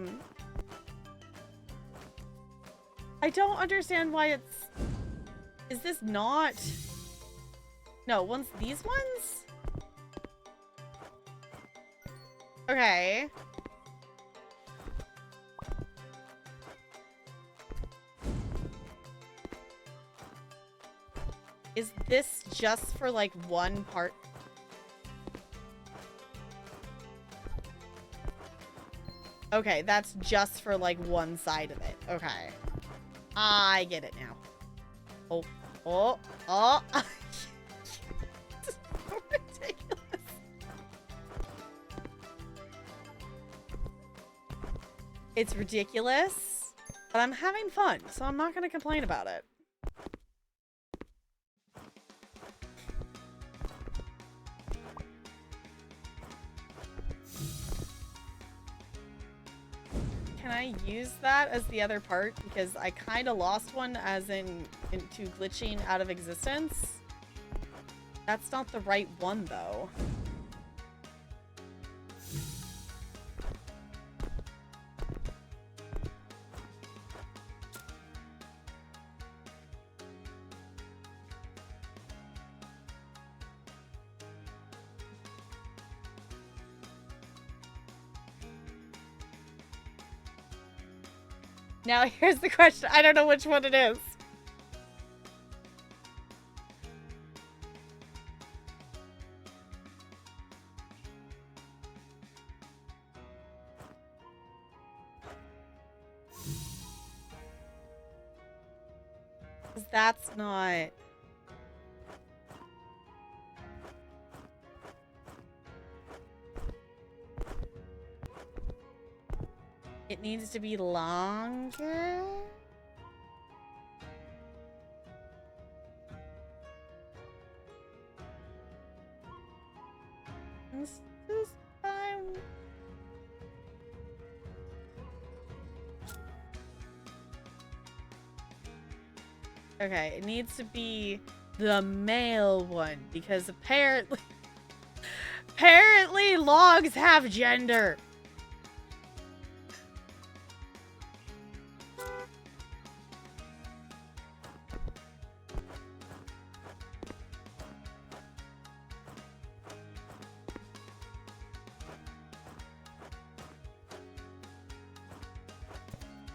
don't understand why it's... Is this not... No, these ones? Okay. Is this just for, like, one part? Okay, that's just for, like, one side of it. Okay. I get it now. Oh. Oh. Oh. It's so ridiculous. It's ridiculous, but I'm having fun, so I'm not going to complain about it. Can I use that as the other part? Because I kind of lost one as into glitching out of existence. That's not the right one, though. Now here's the question. I don't know which one it is. That's not... It needs to be longer? This is fine. Okay, it needs to be the male one because apparently logs have gender.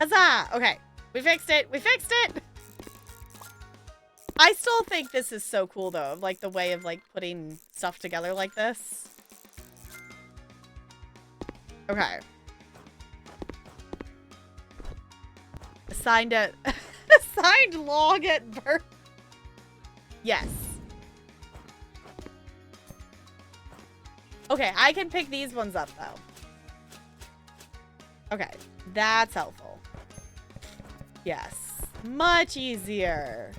Huzzah! Okay, we fixed it. We fixed it. I still think this is so cool, though, like the way of like putting stuff together like this. Okay. Assigned log at birth. Yes. Okay, I can pick these ones up, though. Okay, that's helpful. Yes. Much easier.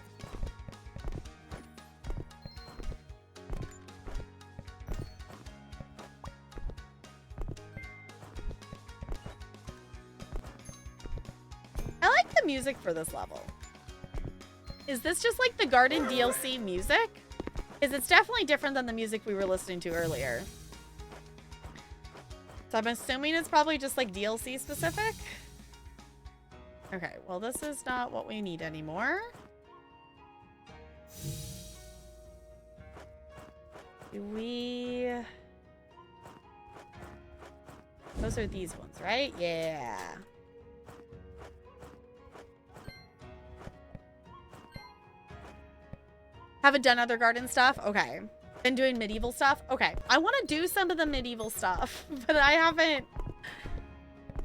I like the music for this level. Is this just like the Garden DLC music? Because it's definitely different than the music we were listening to earlier. So I'm assuming it's probably just like DLC specific. Okay, well this is not what we need anymore. Do we... Those are these ones, right? Yeah. Haven't done other garden stuff? Okay. Been doing medieval stuff? Okay. I want to do some of the medieval stuff, but I haven't...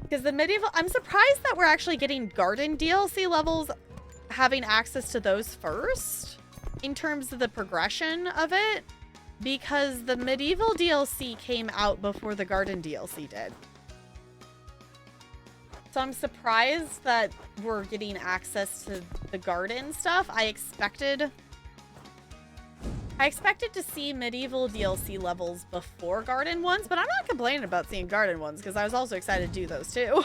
Because the medieval... I'm surprised that we're actually getting garden DLC levels, having access to those first, in terms of the progression of it, because the medieval DLC came out before the garden DLC did. So I'm surprised that we're getting access to the garden stuff. I expected to see medieval DLC levels before garden ones, but I'm not complaining about seeing garden ones because I was also excited to do those too.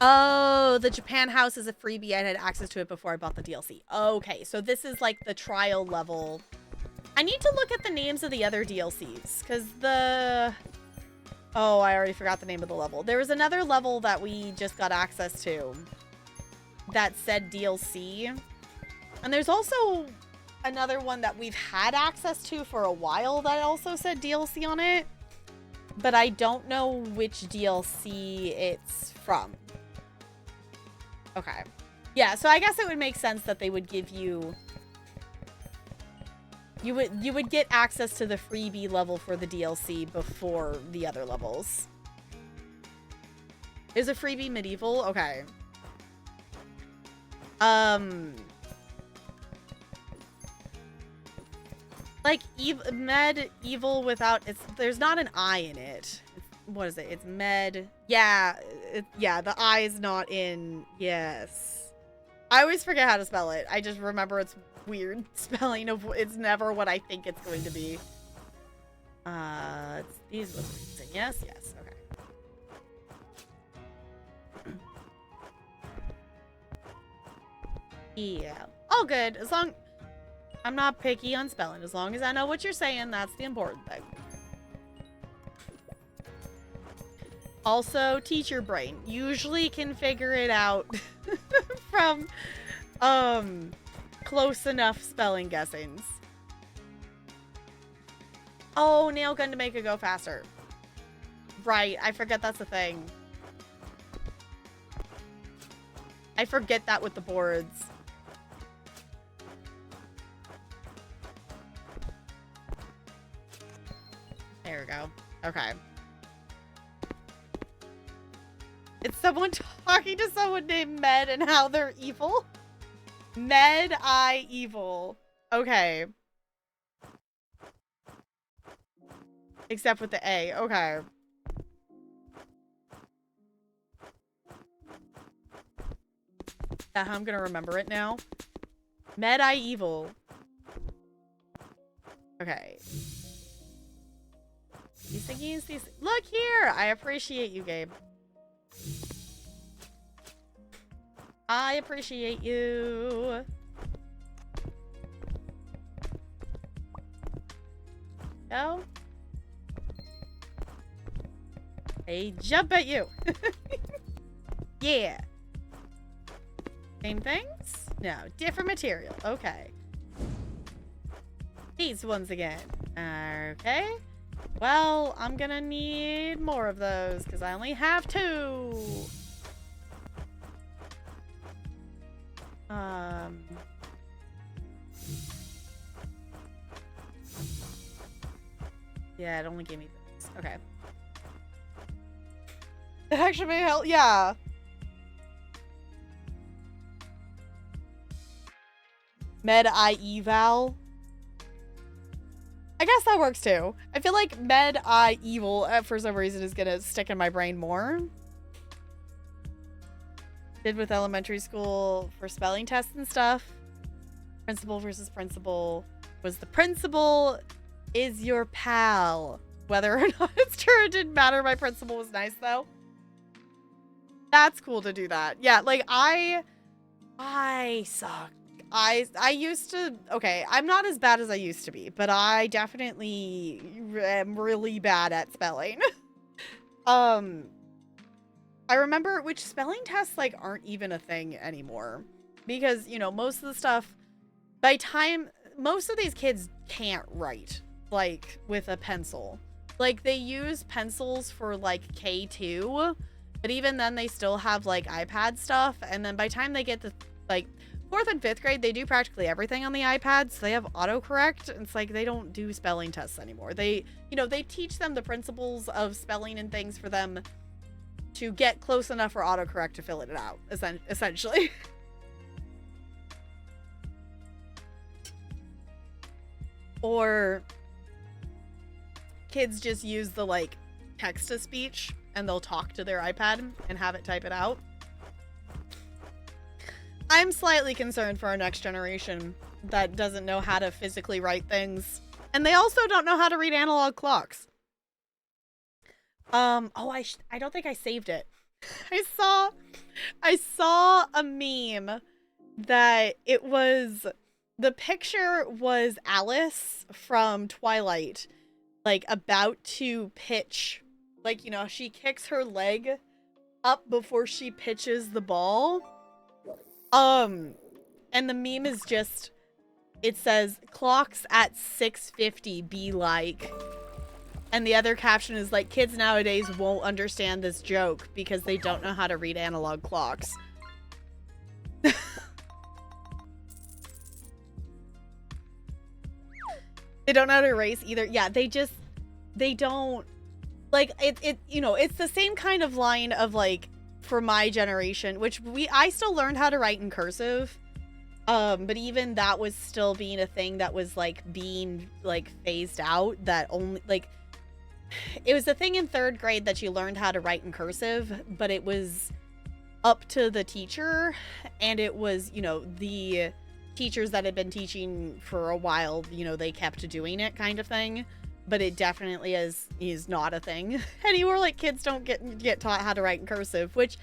Oh, the Japan house is a freebie. I had access to it before I bought the DLC. Okay, so this is like the trial level. I need to look at the names of the other DLCs, because the... Oh, I already forgot the name of the level. There was another level that we just got access to that said DLC. And there's also another one that we've had access to for a while that also said DLC on it. But I don't know which DLC it's from. Okay. Yeah, so I guess it would make sense that they would give you... You would get access to the freebie level for the DLC before the other levels. Is a freebie medieval? Okay. Like medieval without there's not an I in it. What is it? It's med. Yeah, yeah, the I is not in. Yes. I always forget how to spell it. I just remember it's weird spelling of it's never what I think it's going to be. It's these ones we're using. Yes, yes. Okay. Yeah. All good. As long I'm not picky on spelling. As long as I know what you're saying, that's the important thing. Also, teacher brain usually can figure it out from close enough spelling guessings. Oh, nail gun to make it go faster. Right, I forget that's a thing. I forget that with the boards. There we go. Okay. It's someone talking to someone named Med and how they're evil. Med I evil. Okay. Except with the A. Okay. Yeah, I'm gonna remember it now. Med I evil. Okay. These thingies, these... Look here! I appreciate you, Gabe. I appreciate you. Go. They jump at you. Yeah. Same things? No, different material. Okay. These ones again. Okay. Well, I'm gonna need more of those because I only have 2. Yeah, it only gave me this. Okay. It actually may help. Yeah. Med I eval. I guess that works too. I feel like Med I evil for some reason is gonna stick in my brain more. Did with elementary school for spelling tests and stuff. Principal versus principal. Was the principal is your pal. Whether or not it's true, it didn't matter. My principal was nice though. That's cool to do that. Yeah, like I suck. I used to, okay, I'm not as bad as I used to be, but I definitely am really bad at spelling. I remember which spelling tests like aren't even a thing anymore because, you know, most of the stuff by time most of these kids can't write like with a pencil. Like they use pencils for like K2, but even then they still have like iPad stuff, and then by the time they get to like 4th and 5th grade, they do practically everything on the iPad, so they have autocorrect. It's like they don't do spelling tests anymore. They, you know, they teach them the principles of spelling and things for them to get close enough for autocorrect to fill it out, essentially. Or kids just use the, like, text-to-speech, and they'll talk to their iPad and have it type it out. I'm slightly concerned for our next generation that doesn't know how to physically write things. And they also don't know how to read analog clocks. Oh, I don't think I saved it. I saw a meme that it was, the picture was Alice from Twilight, like about to pitch, like, you know, she kicks her leg up before she pitches the ball. And the meme is just, it says, clocks at 6:50 be like. And the other caption is like, kids nowadays won't understand this joke because they don't know how to read analog clocks. They don't know how to erase either. Yeah, they don't, like, it you know, it's the same kind of line of, like, for my generation, which I still learned how to write in cursive. But even that was still being a thing that was, like, being, like, phased out, that only, like, it was a thing in 3rd grade that you learned how to write in cursive, but it was up to the teacher, and it was, you know, the teachers that had been teaching for a while, you know, they kept doing it, kind of thing. But it definitely is not a thing anymore. Like, kids don't get taught how to write in cursive, which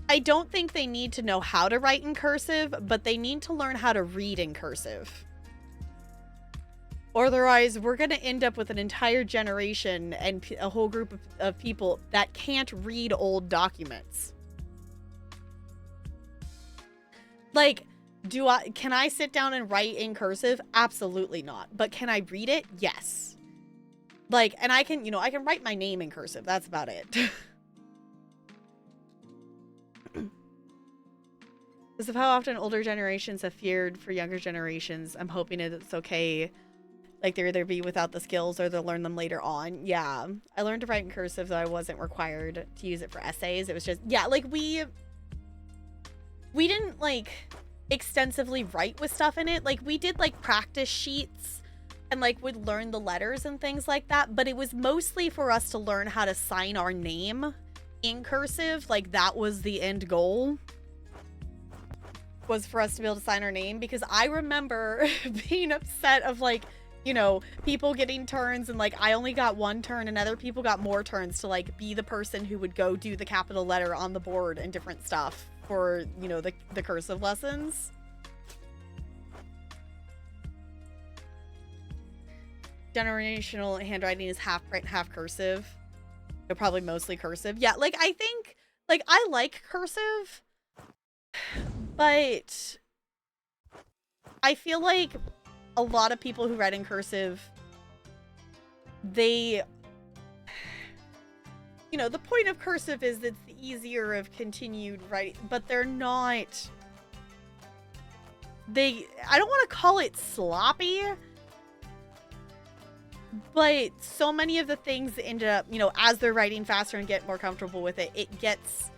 I don't think they need to know how to write in cursive, but they need to learn how to read in cursive. Otherwise, we're going to end up with an entire generation and a whole group of people that can't read old documents. Like, can I sit down and write in cursive? Absolutely not. But can I read it? Yes. Like, and I can, you know, I can write my name in cursive. That's about it. Because of how often older generations have feared for younger generations, I'm hoping it's okay. Like, they'll either be without the skills or they'll learn them later on. Yeah. I learned to write in cursive, though I wasn't required to use it for essays. It was just, yeah, like, we didn't, like, extensively write with stuff in it. Like, we did, like, practice sheets and, like, would learn the letters and things like that. But it was mostly for us to learn how to sign our name in cursive. Like, that was the end goal, was for us to be able to sign our name. Because I remember being upset of, like, you know, people getting turns and, like, I only got one turn and other people got more turns to, like, be the person who would go do the capital letter on the board and different stuff for, you know, the cursive lessons. Generational handwriting is half print, half cursive. They're probably mostly cursive. Yeah, like, I think, like, I like cursive, but I feel like a lot of people who write in cursive, they, you know, the point of cursive is it's the easier of continued writing, but they're not, I don't want to call it sloppy, but so many of the things ended up, you know, as they're writing faster and get more comfortable with it, it gets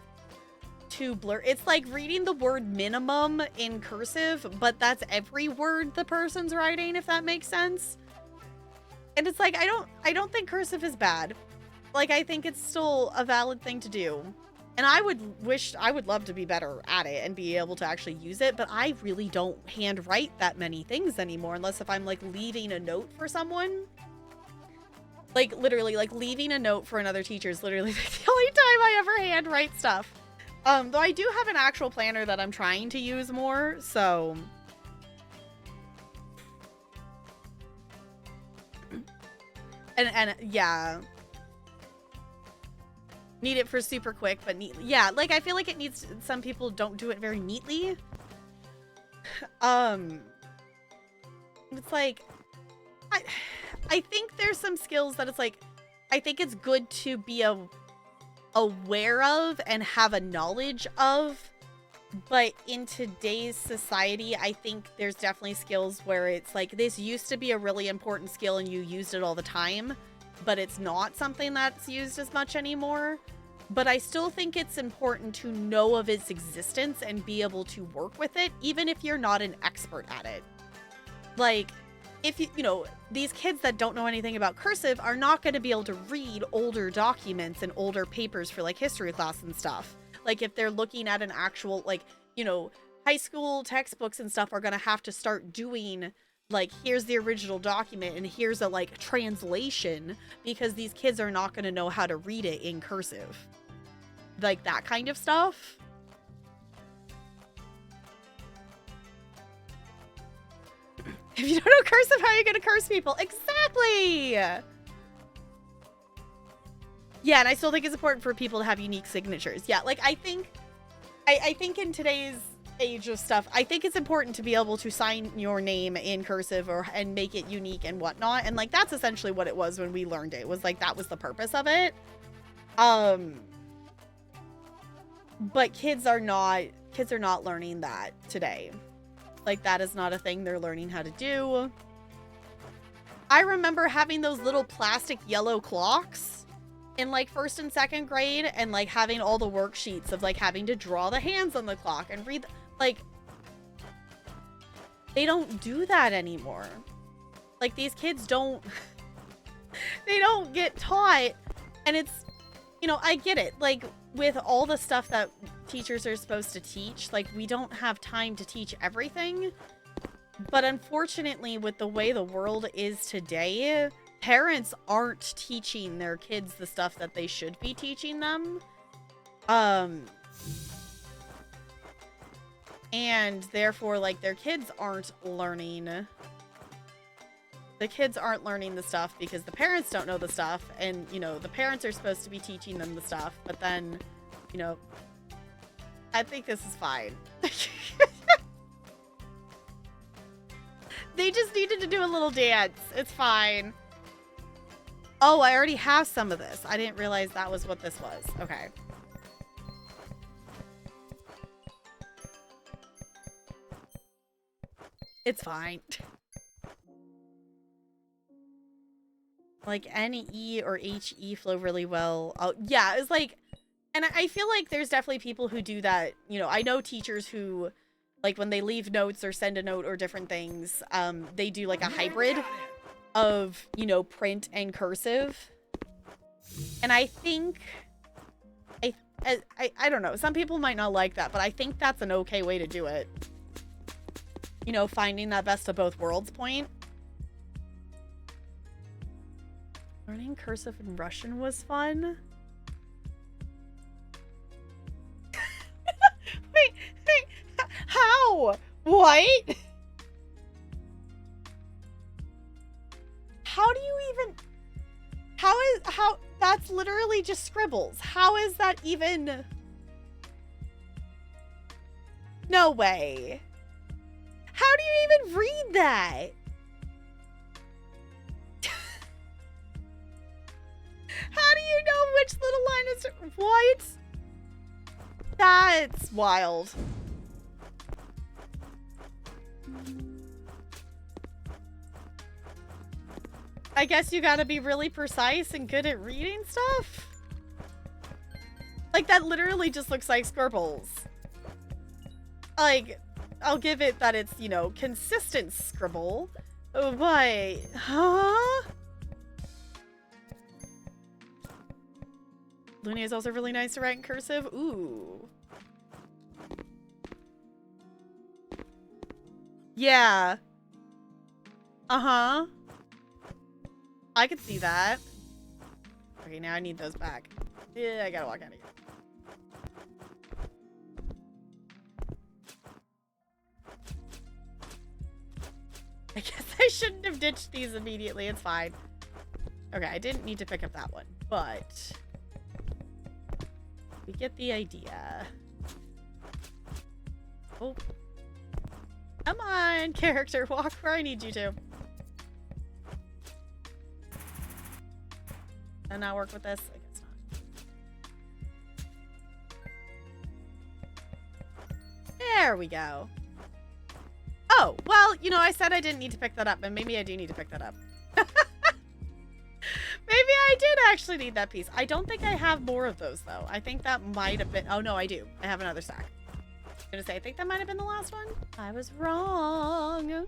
too blurry. It's like reading the word minimum in cursive, but that's every word the person's writing, if that makes sense. And it's like, I don't think cursive is bad. Like, I think it's still a valid thing to do. And I would love to be better at it and be able to actually use it, but I really don't handwrite that many things anymore, unless if I'm, like, leaving a note for someone. Like, literally, like, leaving a note for another teacher is literally the only time I ever handwrite stuff. Though I do have an actual planner that I'm trying to use more, so. And yeah. Need it for super quick, but neatly. Yeah, like, I feel like it needs, some people don't do it very neatly. It's like, I think there's some skills that it's like, I think it's good to be aware of and have a knowledge of, but in today's society, I think there's definitely skills where it's like, this used to be a really important skill and you used it all the time, but it's not something that's used as much anymore. But I still think it's important to know of its existence and be able to work with it, even if you're not an expert at it. Like, if you know, these kids that don't know anything about cursive are not going to be able to read older documents and older papers for, like, history class and stuff. Like, if they're looking at an actual, like, you know, high school textbooks and stuff are going to have to start doing, like, here's the original document and here's a, like, translation, because these kids are not going to know how to read it in cursive. like that kind of stuff. If you don't know cursive, how are you gonna curse people? Exactly! Yeah, and I still think it's important for people to have unique signatures. Yeah, like, I think in today's age of stuff, I think it's important to be able to sign your name in cursive and make it unique and whatnot. And, like, that's essentially what it was when we learned it. Was, like, that was the purpose of it. But kids are not learning that today. Like, that is not a thing they're learning how to do. I remember having those little plastic yellow clocks in, like, 1st and 2nd grade, and, like, having all the worksheets of, like, having to draw the hands on the clock and read, like, they don't do that anymore. Like, these kids don't, they don't get taught, and it's, you know, I get it. Like, with all the stuff that teachers are supposed to teach, like, we don't have time to teach everything. But unfortunately, with the way the world is today, parents aren't teaching their kids the stuff that they should be teaching them. And therefore, like, their kids aren't learning. The kids aren't learning the stuff because the parents don't know the stuff. And, you know, the parents are supposed to be teaching them the stuff. But then, you know, I think this is fine. They just needed to do a little dance. It's fine. Oh, I already have some of this. I didn't realize that was what this was. Okay. It's fine. Like, N-E or H-E flow really well. Oh, yeah, it's like... And I feel like there's definitely people who do that. You know, I know teachers who, like, when they leave notes or send a note or different things, they do, like, a hybrid of, you know, print and cursive. And I think... I don't know. Some people might not like that, but I think that's an okay way to do it. You know, finding that best of both worlds point. Learning cursive in Russian was fun. wait, how? What? How do you even... How... That's literally just scribbles. How is that even... No way. How do you even read that? How do you know which little line is... What? That's wild. I guess you gotta be really precise and good at reading stuff? Like, that literally just looks like scribbles. Like, I'll give it that it's, you know, consistent scribble. But, huh? Looney is also really nice to write in cursive. Ooh. Yeah. Uh-huh. I could see that. Okay, now I need those back. Yeah, I gotta walk out of here. I guess I shouldn't have ditched these immediately. It's fine. Okay, I didn't need to pick up that one, but... we get the idea. Oh. Come on, character. Walk where I need you to. And now work with this? I guess not. There we go. Oh, well, you know, I said I didn't need to pick that up, and maybe I do need to pick that up. Maybe I did actually need that piece. I don't think I have more of those, though. I think that might have been... Oh, no, I do. I have another stack. I was gonna say, I think that might have been the last one. I was wrong.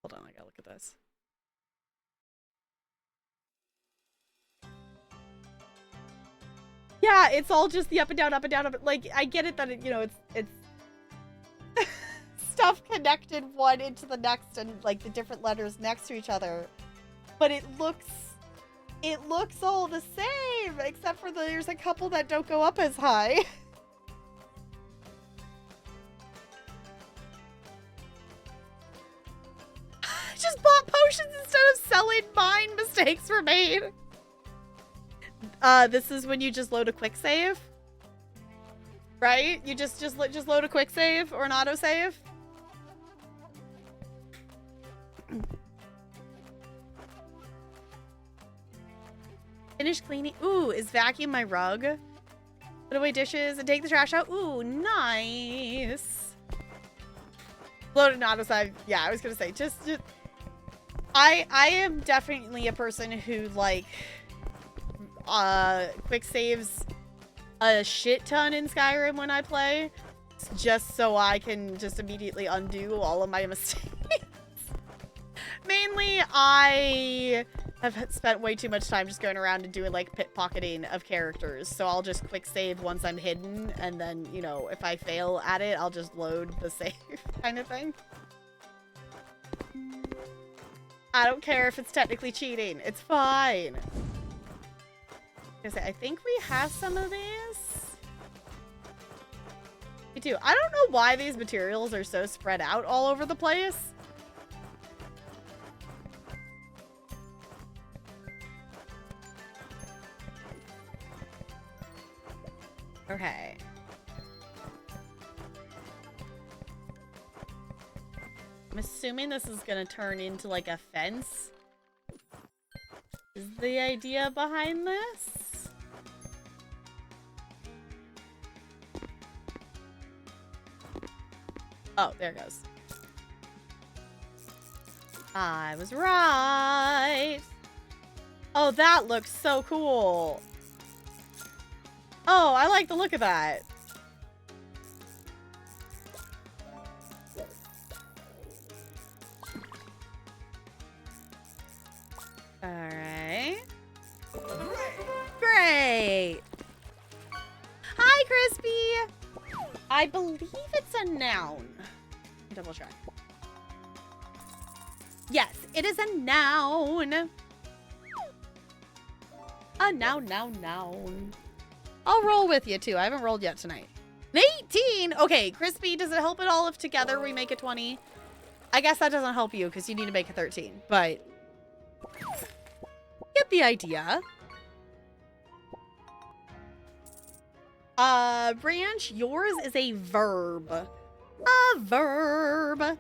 Hold on, I gotta look at this. Yeah, it's all just the up and down, up and down, up. Like, I get it that, it, you know, it's stuff connected one into the next and, like, the different letters next to each other. But it looks It looks all the same, except for there's a couple that don't go up as high. Just bought potions instead of selling mine. Mistakes were made. This is when you just load a quick save, right? You just load a quick save or an auto save. Finish cleaning. Ooh, is vacuum my rug? Put away dishes and take the trash out. Ooh, nice. Load an auto save. Yeah, I was gonna say just I am definitely a person who like quick saves a shit ton in Skyrim when I play, just so I can just immediately undo all of my mistakes. Mainly, I have spent way too much time just going around and doing like pickpocketing of characters, so I'll just quick save once I'm hidden, and then, you know, if I fail at it, I'll just load the save kind of thing. I don't care if it's technically cheating. It's fine. I think we have some of these. We do. I don't know why these materials are so spread out all over the place. Okay. I'm assuming this is gonna turn into like a fence. Is the idea behind this? Oh, there it goes. I was right. Oh, that looks so cool. Oh, I like the look of that. All right. Great. Hi, Crispy. I believe it's a noun. Double check. Yes, it is a noun. A noun. I'll roll with you, too. I haven't rolled yet tonight. 18! Okay, Crispy, does it help at all if together we make a 20? I guess that doesn't help you because you need to make a 13, but get the idea. Branch, yours is a verb. A verb.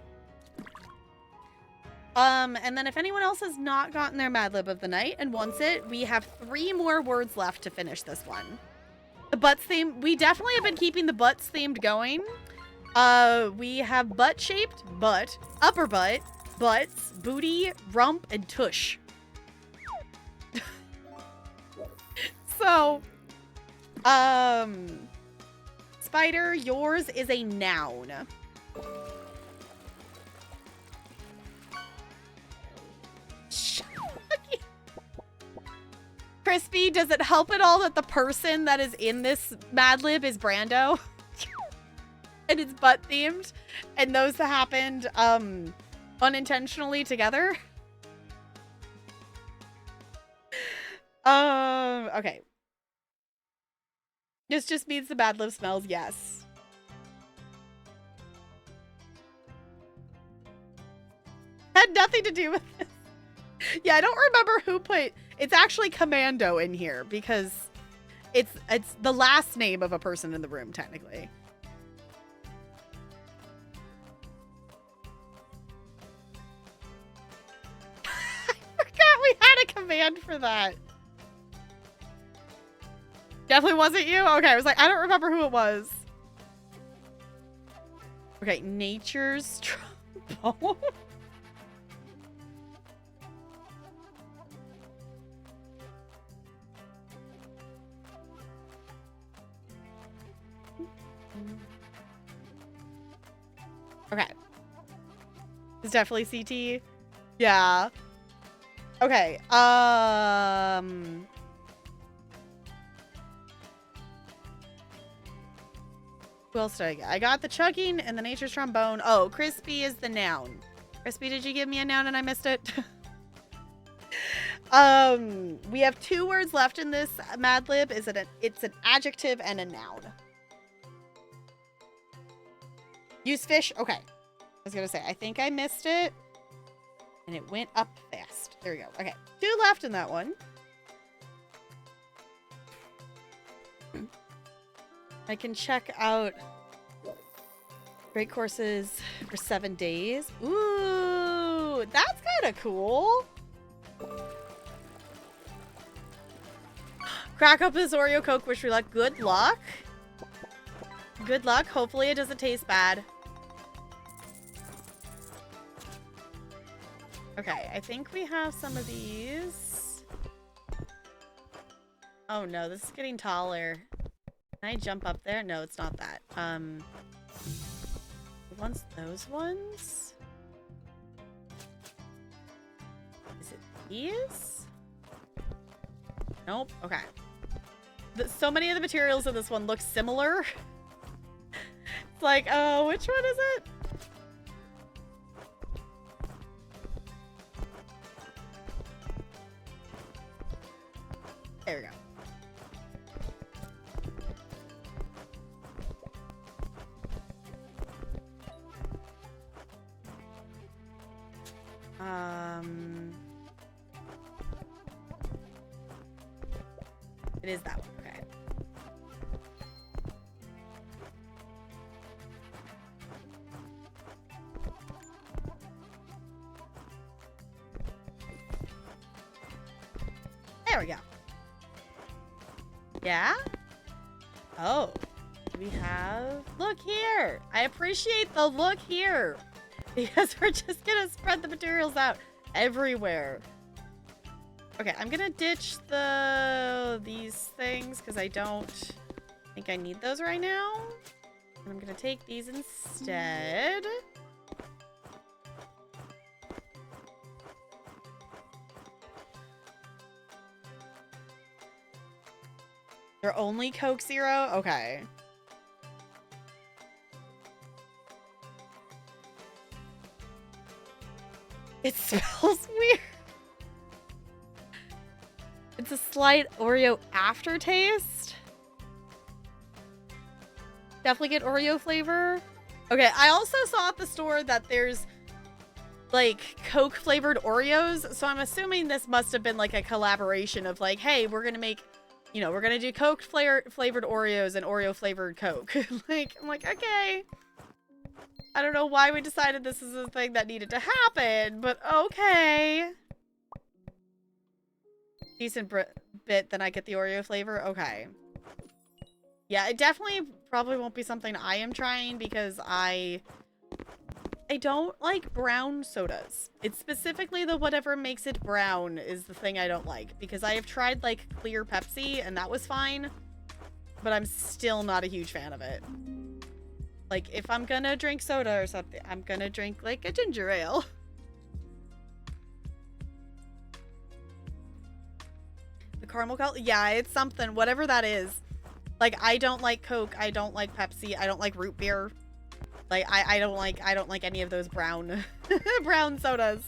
And then if anyone else has not gotten their Mad Lib of the night and wants it, we have 3 more words left to finish this one. The butts theme, we definitely have been keeping the butts themed going. We have butt-shaped, butt, upper butt, butts, booty, rump, and tush. So, Spider, yours is a noun. Crispy, does it help at all that the person that is in this Mad Lib is Brando? And it's butt themed? And those that happened unintentionally together? Okay. This just means the Mad Lib smells, yes. Had nothing to do with this. Yeah, I don't remember who put... It's actually Commando in here because it's the last name of a person in the room, technically. I forgot we had a command for that. Definitely wasn't you? Okay, I was like, I don't remember who it was. Okay, nature's trombone. Okay. It's definitely CT. Yeah. Okay. Who else did I get? I got the chugging and the nature's trombone. Oh, Crispy is the noun. Crispy, did you give me a noun and I missed it? We have 2 words left in this Mad Lib. It's an adjective and a noun. Use fish. Okay. I was gonna say, I think I missed it. And it went up fast. There we go. Okay. 2 left in that one. I can check out great courses for 7 days. Ooh, that's kind of cool. Crack up this Oreo Coke, wish me luck. Good luck. Good luck. Hopefully it doesn't taste bad. Okay, I think we have some of these. Oh no, this is getting taller. Can I jump up there? No, it's not that. Those ones? Is it these? Nope. Okay. So many of the materials in this one look similar. It's like, oh, which one is it? There we go. It is that one. Okay. There we go. Yeah? Oh. We have... Look here! I appreciate the look here! Because we're just gonna spread the materials out everywhere. Okay, I'm gonna ditch these things because I don't think I need those right now. And I'm gonna take these instead. They're only Coke Zero? Okay. It smells weird. It's a slight Oreo aftertaste. Definitely get Oreo flavor. Okay, I also saw at the store that there's like Coke flavored Oreos. So I'm assuming this must have been like a collaboration of like, hey, we're going to make, you know, we're going to do Coke flavored Oreos and Oreo flavored Coke. Like, I'm like, okay. I don't know why we decided this is a thing that needed to happen, but okay. Decent bit, then I get the Oreo flavor. Okay. Yeah, it definitely probably won't be something I am trying because I don't like brown sodas. It's specifically the whatever makes it brown is the thing I don't like because I have tried like clear Pepsi and that was fine, but I'm still not a huge fan of it. Like if I'm gonna drink soda or something, I'm gonna drink like a ginger ale. Caramel color? Yeah, it's something. Whatever that is. Like, I don't like Coke. I don't like Pepsi. I don't like root beer. Like, I don't like any of those brown brown sodas.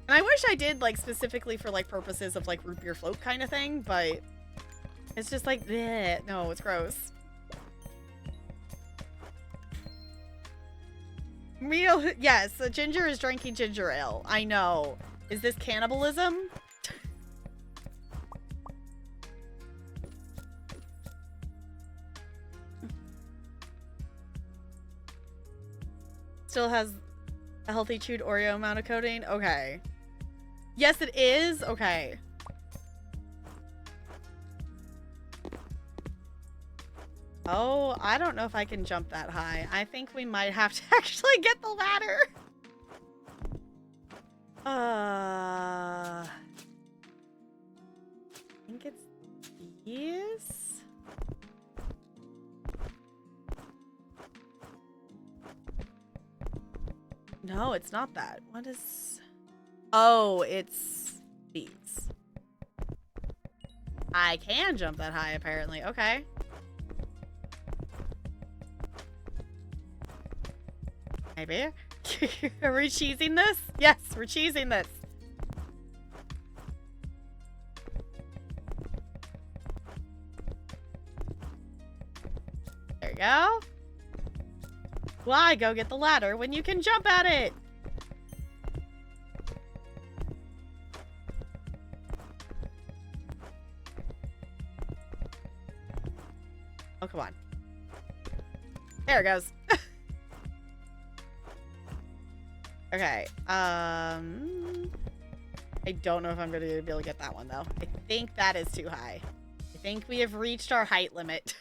And I wish I did, like, specifically for, like, purposes of, like, root beer float kind of thing, but it's just like, bleh. No, it's gross. Real, yes, Ginger is drinking ginger ale. I know. Is this cannibalism? Still has a healthy chewed Oreo amount of coating? Okay. Yes, it is? Okay. Oh, I don't know if I can jump that high. I think we might have to actually get the ladder. I think it's these. No, it's not that. What is... Oh, it's these. I can jump that high, apparently. Okay. Maybe. Are we cheesing this? Yes, we're cheesing this. There you go. Why go get the ladder when you can jump at it? Oh, come on. There it goes. Okay. I don't know if I'm going to be able to get that one, though. I think that is too high. I think we have reached our height limit.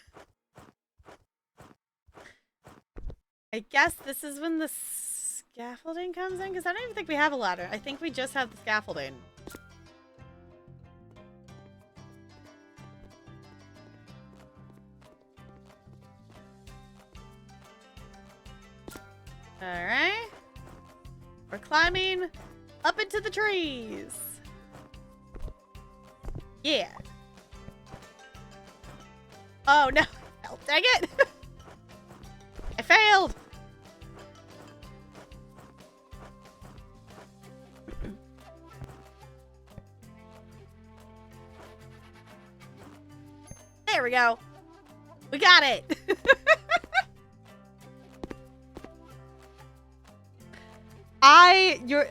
I guess this is when the scaffolding comes in, because I don't even think we have a ladder. I think we just have the scaffolding. Alright. We're climbing up into the trees. Yeah. Oh, no. Oh, dang it. I failed. There we go. We got it.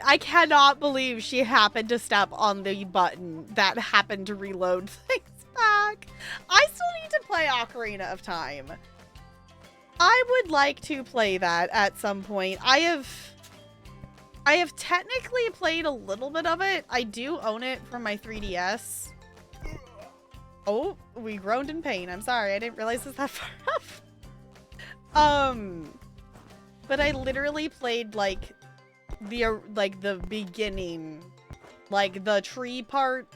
I cannot believe she happened to step on the button that happened to reload things back. I still need to play Ocarina of Time. I would like to play that at some point. I have technically played a little bit of it. I do own it from my 3DS. Oh, we groaned in pain. I'm sorry. I didn't realize it was that far off. But I literally played like the beginning, like the tree part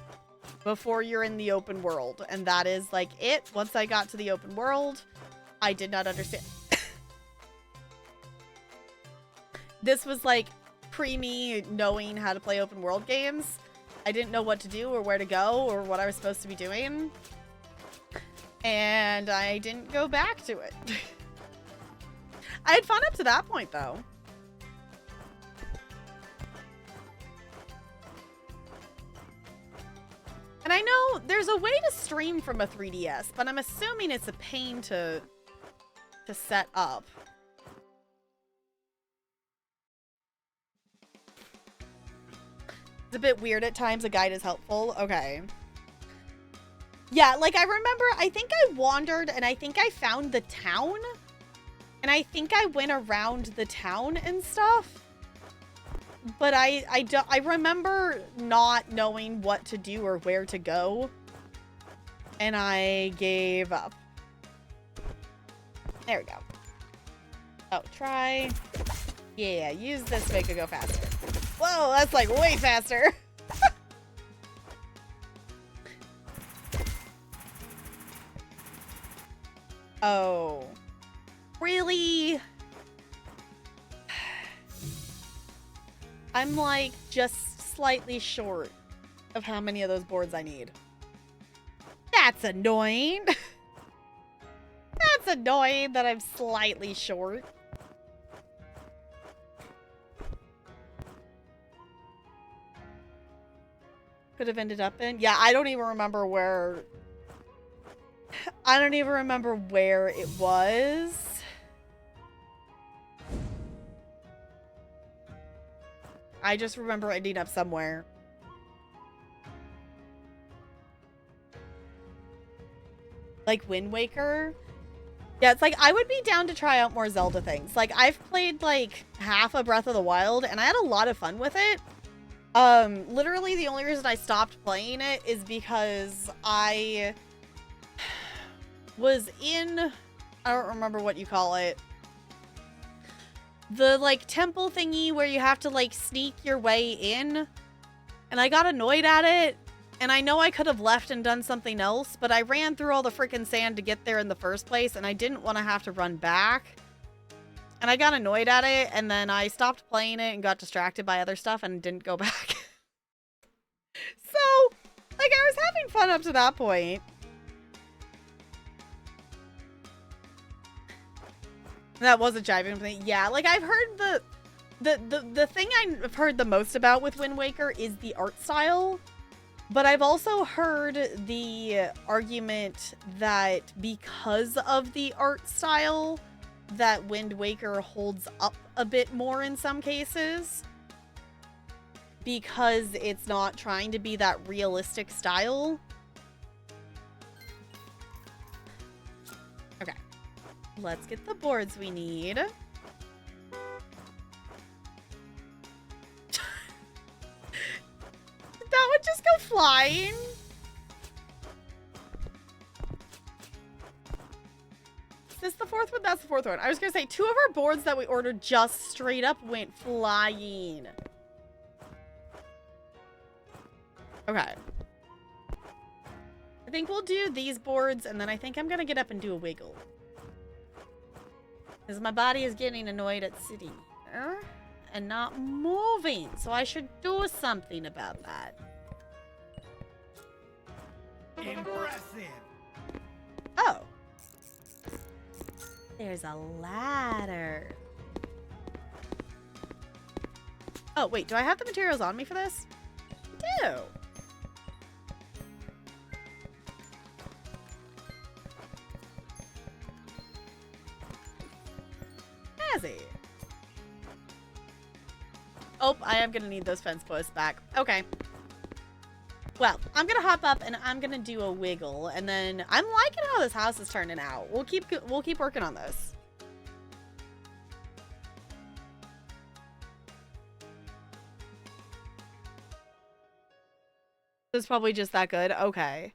before you're in the open world, and that is like it. Once I got to the open world, I did not understand. This was like pre-me knowing how to play open world games. I didn't know what to do or where to go or what I was supposed to be doing. And I didn't go back to it. I had fun up to that point, though. And I know there's a way to stream from a 3DS, but I'm assuming it's a pain to set up. It's a bit weird at times. A guide is helpful. Okay. Yeah, like I remember, I think I wandered and I think I found the town. And I think I went around the town and stuff. But I remember not knowing what to do or where to go. And I gave up. There we go. Oh, try. Yeah, use this to make it go faster. Whoa, that's like way faster. Oh. Really? I'm like just slightly short of how many of those boards I need. That's annoying. That's annoying that I'm slightly short. Could have ended up in. Yeah, I don't even remember where. I don't even remember where it was. I just remember ending up somewhere. Like Wind Waker? Yeah, it's like I would be down to try out more Zelda things. Like I've played like half of Breath of the Wild and I had a lot of fun with it. Literally the only reason I stopped playing it is because I was in, I don't remember what you call it. The like temple thingy where you have to like sneak your way in. And I got annoyed at it. And I know I could have left and done something else, but I ran through all the freaking sand to get there in the first place, and I didn't want to have to run back. And I got annoyed at it, and then I stopped playing it and got distracted by other stuff and didn't go back. So, like, I was having fun up to that point. That was a jiving thing. Yeah, like, I've heard the thing I've heard the most about with Wind Waker is the art style. But I've also heard the argument that because of the art style, that Wind Waker holds up a bit more in some cases. Because it's not trying to be that realistic style. Okay. Let's get the boards we need. That would just go flying. Is this the fourth one? That's the fourth one. I was gonna say 2 of our boards that we ordered just straight up went flying. Okay. I think we'll do these boards and then I think I'm gonna get up and do a wiggle. Because my body is getting annoyed at sitting here and not moving, so I should do something about that. Impressive. Oh. There's a ladder. Oh, wait, do I have the materials on me for this? I do. Has he? Oh, I am gonna need those fence posts back. Okay. Well, I'm gonna hop up and I'm gonna do a wiggle, and then I'm liking how this house is turning out. We'll keep working on this. It's probably just that good. Okay.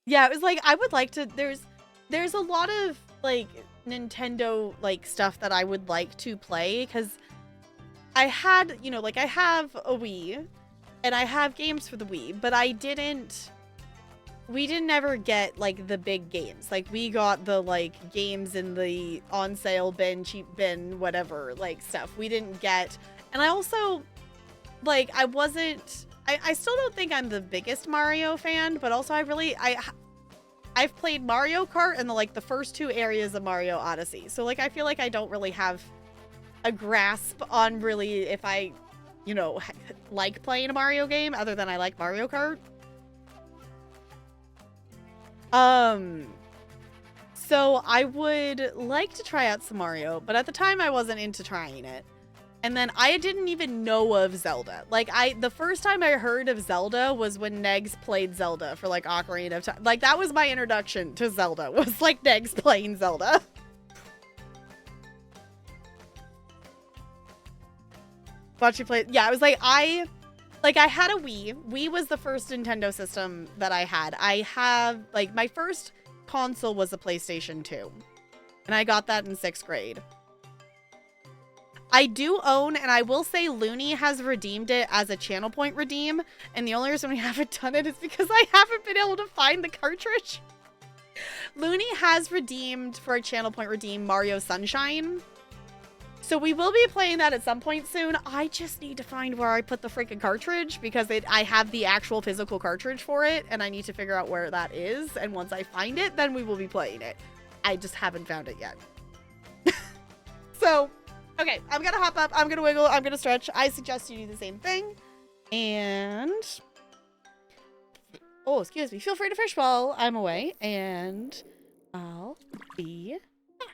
Yeah, it was like I would like to. There's a lot of like Nintendo like stuff that I would like to play because I had, you know, like I have a Wii and I have games for the Wii, but we didn't ever get like the big games. Like we got the like games in the on sale bin, cheap bin, whatever, like stuff. We didn't get, and I also like I still don't think I'm the biggest Mario fan, but also I've played Mario Kart and the first 2 areas of Mario Odyssey. So like I feel like I don't really have a grasp on really if I, you know, like playing a Mario game other than I like Mario Kart. So I would like to try out some Mario, but at the time I wasn't into trying it. And then I didn't even know of Zelda. Like the first time I heard of Zelda was when Negs played Zelda for like Ocarina of Time. Like that was my introduction to Zelda, was like Negs playing Zelda. Watch you play. Yeah, it was like I had a Wii. Wii was the first Nintendo system that I had. I have like my first console was a PlayStation 2. And I got that in 6th grade. I do own, and I will say Looney has redeemed it as a channel point redeem, and the only reason we haven't done it is because I haven't been able to find the cartridge. Looney has redeemed for a channel point redeem Mario Sunshine. So we will be playing that at some point soon. I just need to find where I put the freaking cartridge because I have the actual physical cartridge for it, and I need to figure out where that is, and once I find it, then we will be playing it. I just haven't found it yet. So... okay, I'm gonna hop up, I'm gonna wiggle, I'm gonna stretch. I suggest you do the same thing. And... oh, excuse me. Feel free to fish while I'm away. And I'll be back.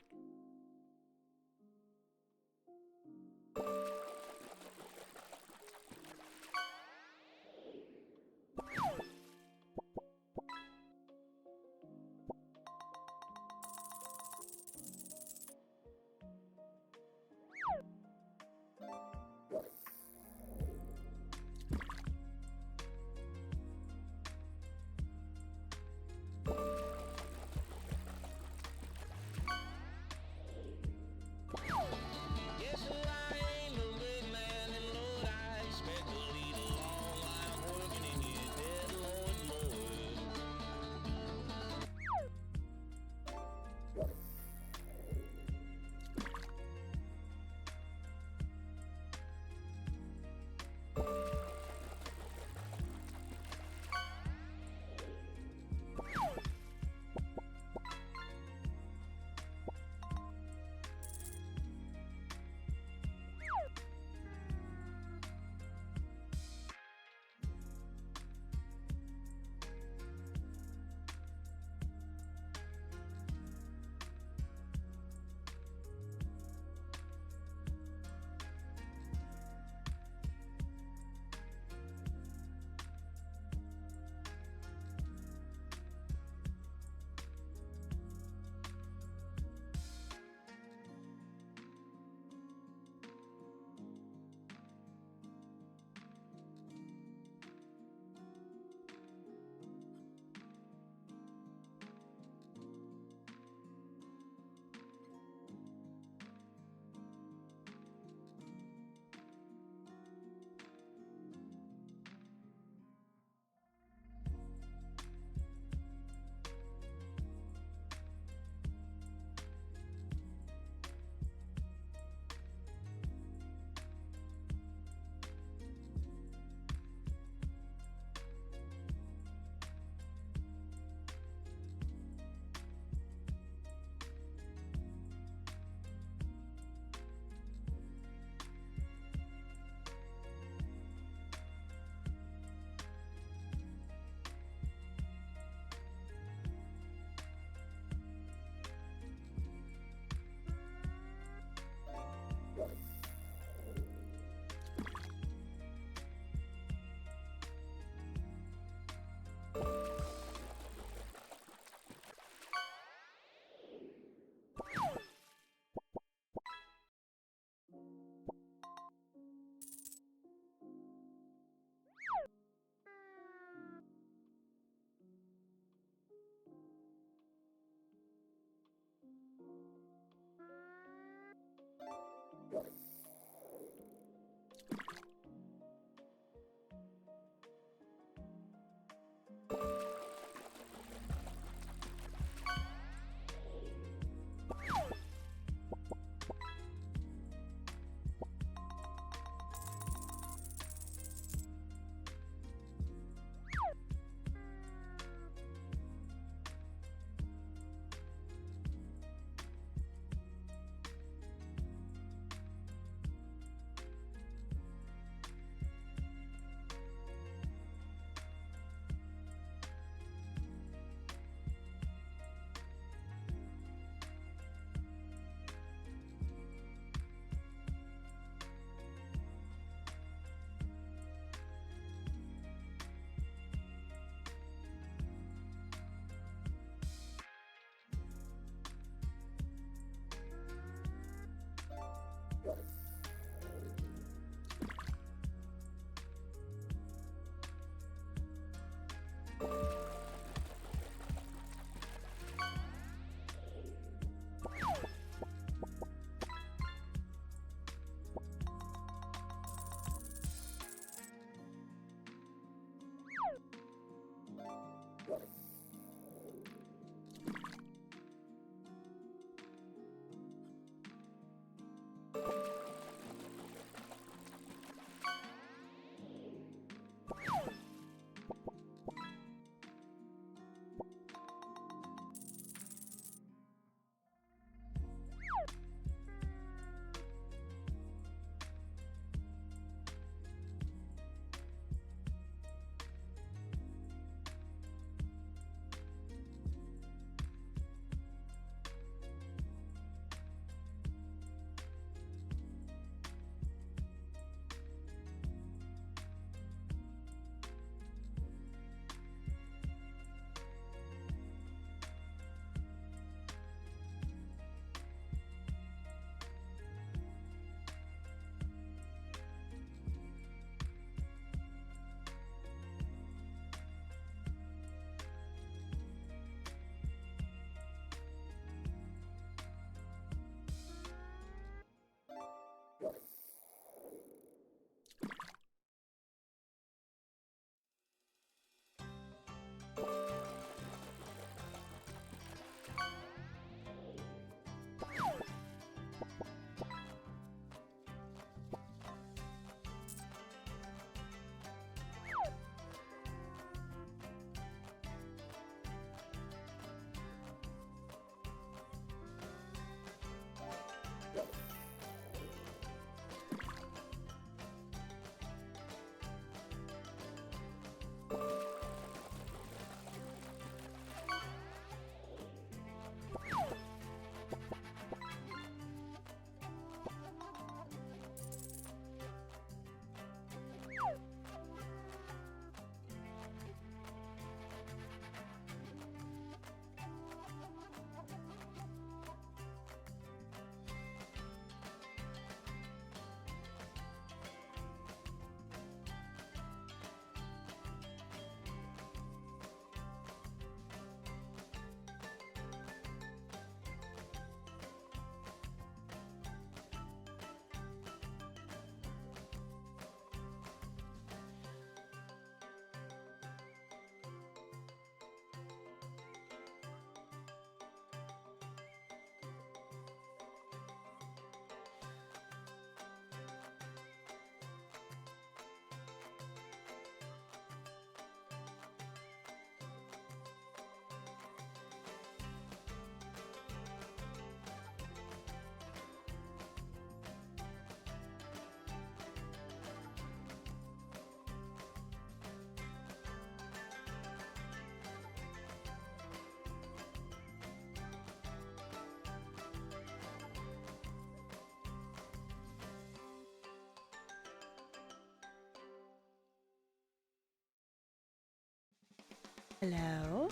Hello?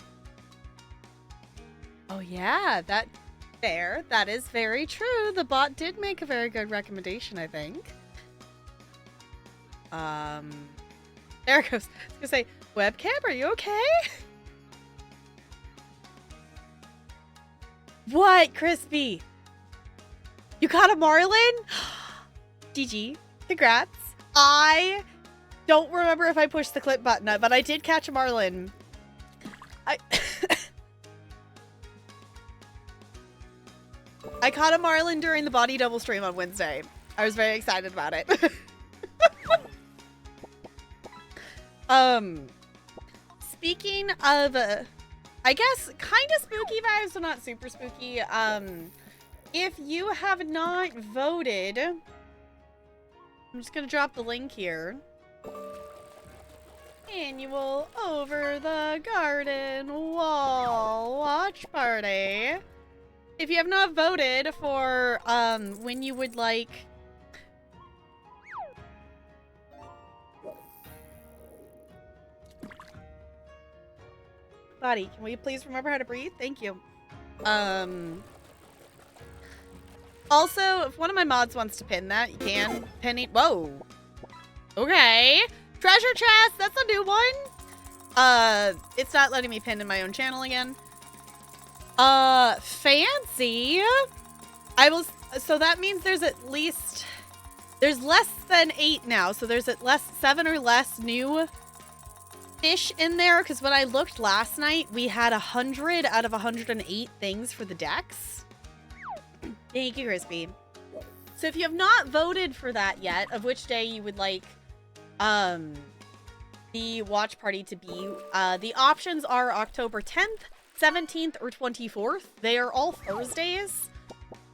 Oh yeah, that is very true. The bot did make a very good recommendation, I think. There it goes. I was gonna say, webcam, are you okay? What, Crispy? You caught a marlin? GG. Congrats. I don't remember if I pushed the clip button, but I did catch a marlin. I caught a marlin during the body double stream on Wednesday. I was very excited about it. Speaking of, I guess, kind of spooky vibes, but not super spooky. If you have not voted, I'm just gonna drop the link here. Annual Over the Garden Wall Watch Party. If you have not voted for, when you would like... Buddy, can we please remember how to breathe? Thank you. Also, if one of my mods wants to pin that, you can. Pinning. Whoa. Okay. Treasure chest. That's a new one. It's not letting me pin in my own channel again. Fancy. So that means there's less than 8 now. So there's 7 or less new fish in there. Because when I looked last night, we had 100 out of 108 things for the decks. Thank you, Crispy. So if you have not voted for that yet, of which day you would like the watch party to be, the options are October 10th, 17th, or 24th. They are all Thursdays,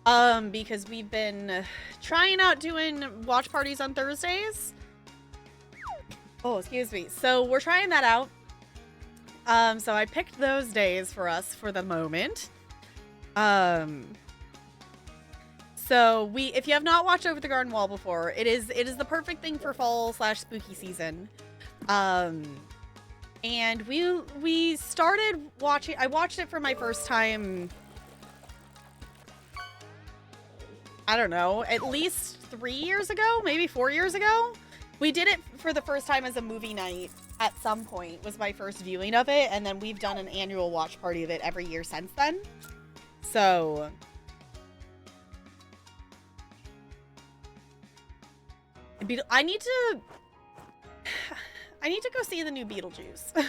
because we've been trying out doing watch parties on Thursdays. Oh, excuse me. So we're trying that out. So I picked those days for us for the moment. So if you have not watched Over the Garden Wall before, it is the perfect thing for fall/spooky season. And we started watching. I watched it for my first time. I don't know, at least 3 years ago, maybe 4 years ago. We did it for the first time as a movie night at some point, was my first viewing of it. And then we've done an annual watch party of it every year since then. So I need to go see the new Beetlejuice.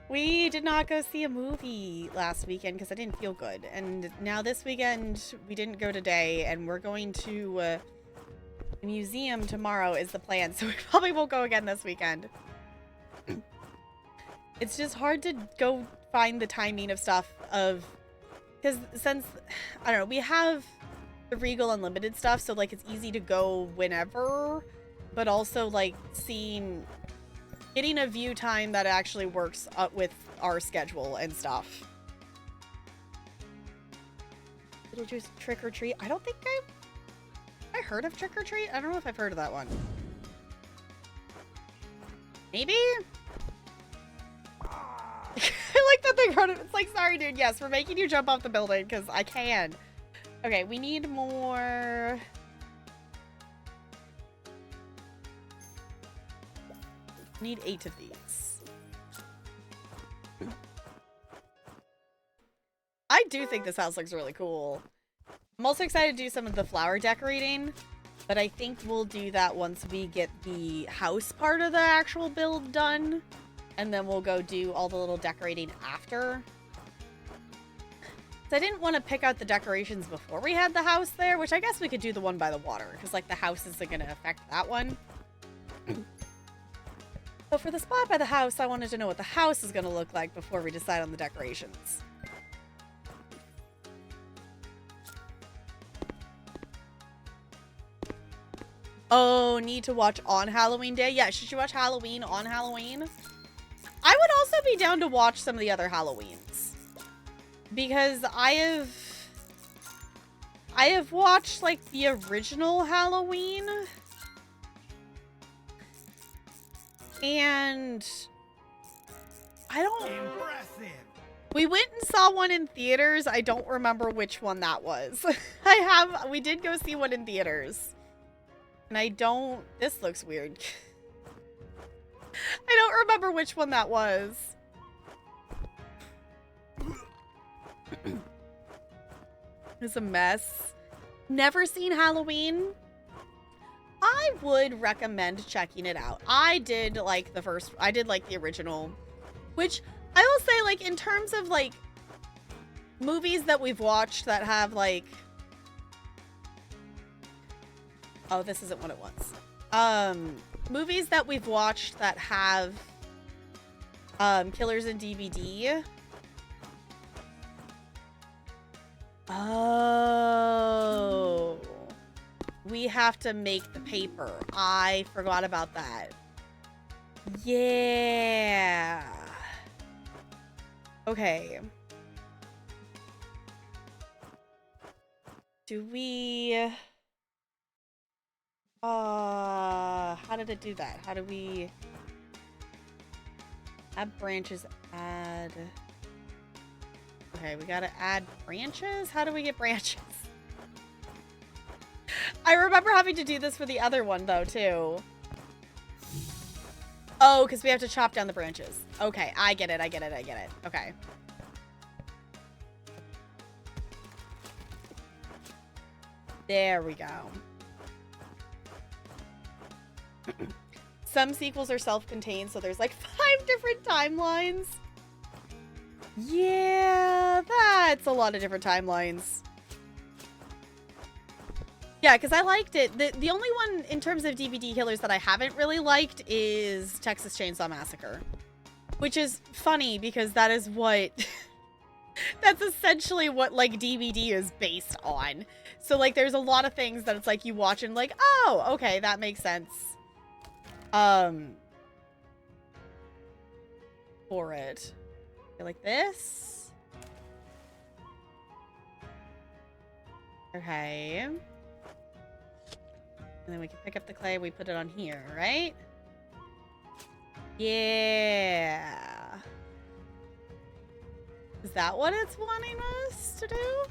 We did not go see a movie last weekend because I didn't feel good. And now this weekend, we didn't go today, and we're going to a museum tomorrow is the plan. So we probably won't go again this weekend. It's just hard to go find the timing of stuff because since, I don't know, we have the Regal Unlimited stuff, so like it's easy to go whenever, but also like getting a view time that actually works with our schedule and stuff. Beetlejuice Trick or Treat. I don't think I heard of Trick or Treat. I don't know if I've heard of that one. Maybe. I like that they wrote it. It's like, sorry, dude. Yes, we're making you jump off the building because I can. Okay, we need more. Need 8 of these. I do think this house looks really cool. I'm also excited to do some of the flower decorating, but I think we'll do that once we get the house part of the actual build done, and then we'll go do all the little decorating after. So I didn't want to pick out the decorations before we had the house there, which I guess we could do the one by the water, because like the house isn't going to affect that one. So for the spot by the house, I wanted to know what the house is going to look like before we decide on the decorations. Oh, need to watch on Halloween Day? Yeah, should you watch Halloween on Halloween? I would also be down to watch some of the other Halloweens. Because I have watched like the original Halloween. And I don't... Impressive. We went and saw one in theaters. I don't remember which one that was. We did go see one in theaters. And I don't... This looks weird. I don't remember which one that was. It's a mess. Never seen Halloween. I would recommend checking it out. I did like the original, which I will say, like, in terms of like movies that we've watched that have like, oh, this isn't what it was. Movies that we've watched that have killers in DVD. Oh, we have to make the paper. I forgot about that. Yeah. Okay. Do we... how did it do that? How do we... Add branches, add... Okay, we gotta add branches? How do we get branches? I remember having to do this for the other one, though, too. Oh, because we have to chop down the branches. Okay, I get it, I get it, I get it. Okay. There we go. Some sequels are self-contained, so there's like 5 different timelines. Yeah, that's a lot of different timelines. Yeah, because I liked it. The only one in terms of DVD killers that I haven't really liked is Texas Chainsaw Massacre. Which is funny because that is what... that's essentially what, like, DVD is based on. So, like, there's a lot of things that it's like you watch and like, oh, okay, that makes sense. For it. Like this. Okay. And then we can pick up the clay, we put it on here, right? Yeah. Is that what it's wanting us to do?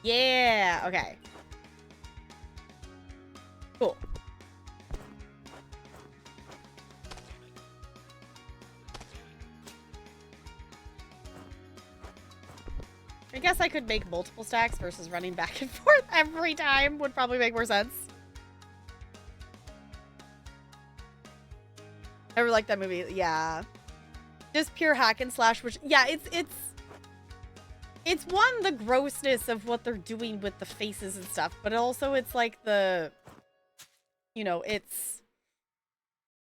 Yeah, okay. Cool. I guess I could make multiple stacks versus running back and forth every time would probably make more sense. Ever like that movie? Yeah. Just pure hack and slash, which, yeah, it's one, the grossness of what they're doing with the faces and stuff, but also it's like the, you know, it's,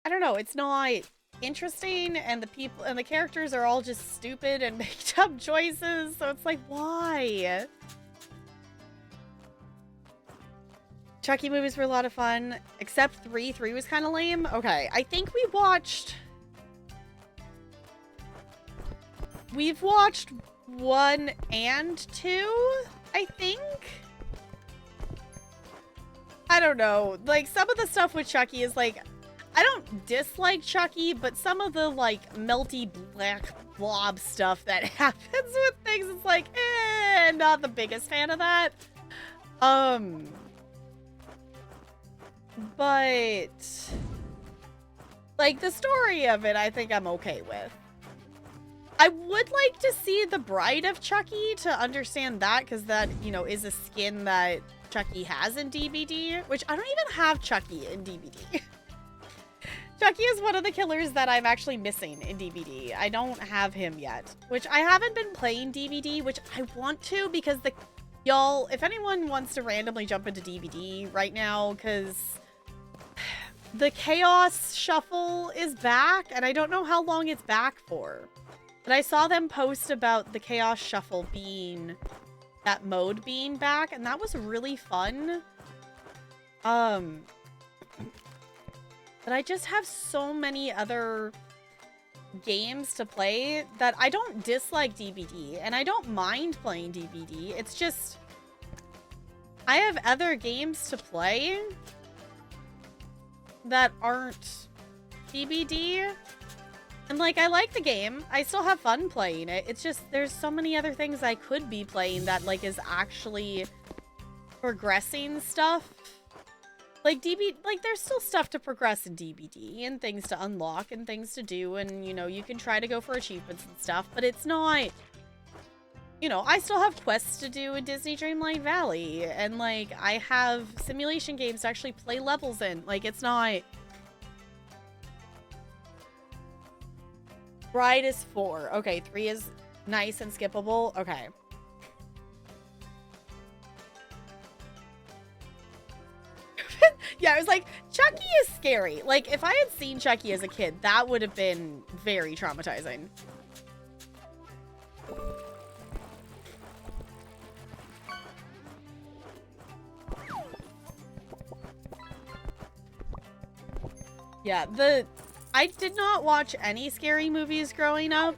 I don't know, it's not interesting, and the people and the characters are all just stupid and make dumb choices, so it's like, why? Chucky movies were a lot of fun, except 3 was kind of lame. Okay, I think we've watched 1 and 2, I think. I don't know, like, some of the stuff with Chucky is like, I don't dislike Chucky, but some of the, like, melty black blob stuff that happens with things, it's like, not the biggest fan of that. But, like, the story of it, I think I'm okay with. I would like to see the Bride of Chucky to understand that, because that, you know, is a skin that Chucky has in DVD, which I don't even have Chucky in DVD. Chucky is one of the killers that I'm actually missing in DVD. I don't have him yet, which I haven't been playing DVD, which I want to, because y'all, if anyone wants to randomly jump into DVD right now, because the Chaos Shuffle is back, and I don't know how long it's back for. But I saw them post about the Chaos Shuffle being, that mode being back, and that was really fun. But I just have so many other games to play that I don't dislike DVD, and I don't mind playing DVD. It's just, I have other games to play that aren't DVD. And, like, I like the game. I still have fun playing it. It's just, there's so many other things I could be playing that, like, is actually progressing stuff. Like, like, there's still stuff to progress in DBD and things to unlock and things to do. And, you know, you can try to go for achievements and stuff, but it's not... You know, I still have quests to do in Disney Dreamlight Valley. And, like, I have simulation games to actually play levels in. Like, it's not... Ride is 4. Okay, 3 is nice and skippable. Okay. Yeah, it was like, Chucky is scary. Like, if I had seen Chucky as a kid, that would have been very traumatizing. Yeah, I did not watch any scary movies growing up.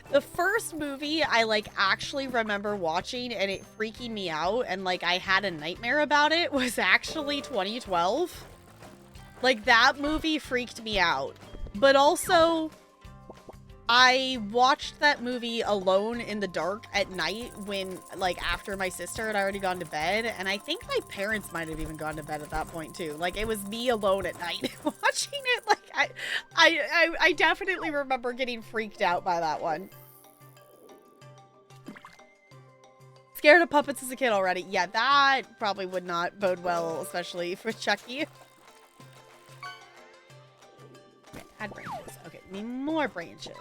The first movie I, like, actually remember watching and it freaking me out and, like, I had a nightmare about it was actually 2012. Like, that movie freaked me out. But also, I watched that movie alone in the dark at night when, like, after my sister had already gone to bed. And I think my parents might have even gone to bed at that point, too. Like, it was me alone at night watching it. Like, I definitely remember getting freaked out by that one. Scared of puppets as a kid already. Yeah, that probably would not bode well, especially for Chucky. Okay, add branches. Okay, need more branches.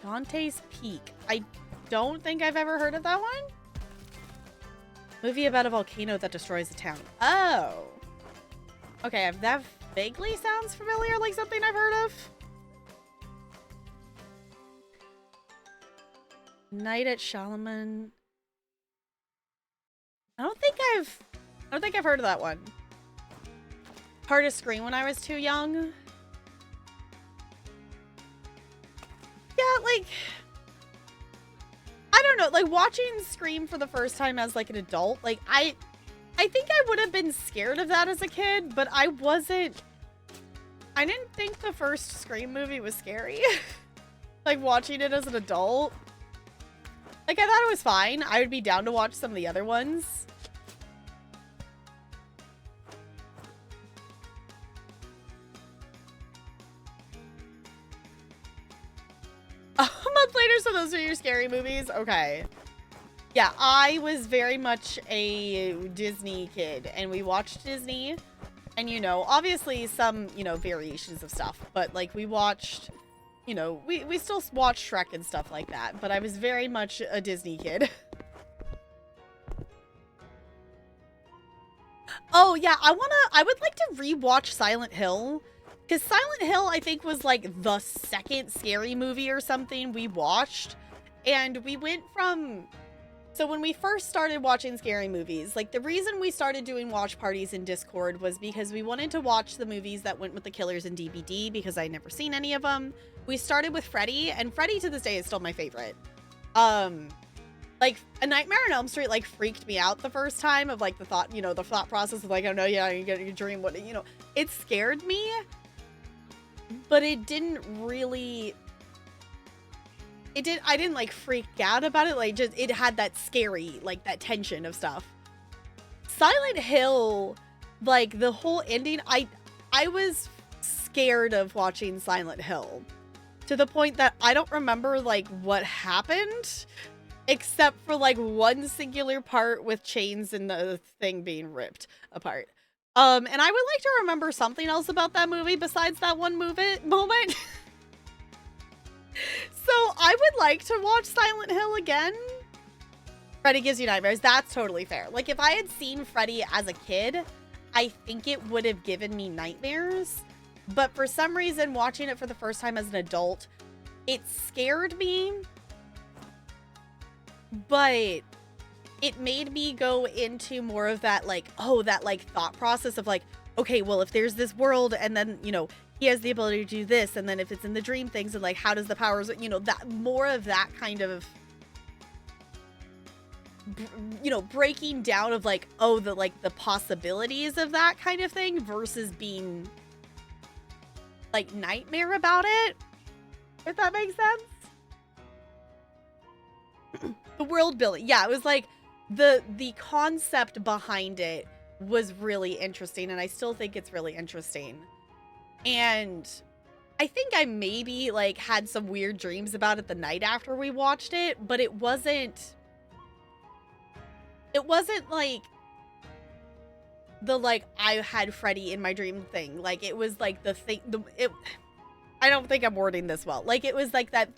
Dante's Peak. I don't think I've ever heard of that one. Movie about a volcano that destroys a town. Oh. Okay, that vaguely sounds familiar, like something I've heard of. Night at Shyamalan. I don't think I've heard of that one. Hard to scream when I was too young. Yeah, like, I don't know, like watching Scream for the first time as like an adult, like I think I would have been scared of that as a kid, but I didn't think the first Scream movie was scary. Like watching it as an adult. Like I thought it was fine. I would be down to watch some of the other ones. A month later, so those are your scary movies? Okay. Yeah, I was very much a Disney kid, and we watched Disney, and, you know, obviously some, you know, variations of stuff, but, like, we watched, you know, we still watch Shrek and stuff like that, but I was very much a Disney kid. Oh, yeah, I would like to rewatch Silent Hill. Because Silent Hill, I think, was, like, the second scary movie or something we watched. And we went from... So when we first started watching scary movies, like, the reason we started doing watch parties in Discord was because we wanted to watch the movies that went with the killers in DVD, because I'd never seen any of them. We started with Freddy, and Freddy to this day is still my favorite. Like, A Nightmare on Elm Street, like, freaked me out the first time of, like, the thought process of, like, oh, no, yeah, you get your dream, what, you know. It scared me. But it didn't really... I didn't, like, freak out about it. Like, just, it had that scary, like, that tension of stuff. Silent Hill, like, the whole ending, I was scared of watching Silent Hill. To the point that I don't remember, like, what happened. Except for, like, one singular part with chains and the thing being ripped apart. And I would like to remember something else about that movie besides that one moment. So I would like to watch Silent Hill again. Freddy gives you nightmares. That's totally fair. Like, if I had seen Freddy as a kid, I think it would have given me nightmares. But for some reason, watching it for the first time as an adult, it scared me. But... it made me go into more of that, like, that, like, thought process of, like, okay, well, if there's this world, and then, you know, he has the ability to do this, and then if it's in the dream things, and, like, how does the powers, you know, that, more of that kind of you know, breaking down of like, oh, the like the possibilities of that kind of thing versus being like nightmare about it, if that makes sense. The world building, yeah, it was like the concept behind it was really interesting, and I still think it's really interesting. And I think I maybe like had some weird dreams about it the night after we watched it, but it wasn't like the like I had Freddy in my dream thing. Like it was like the thing I don't think I'm wording this well. Like it was like that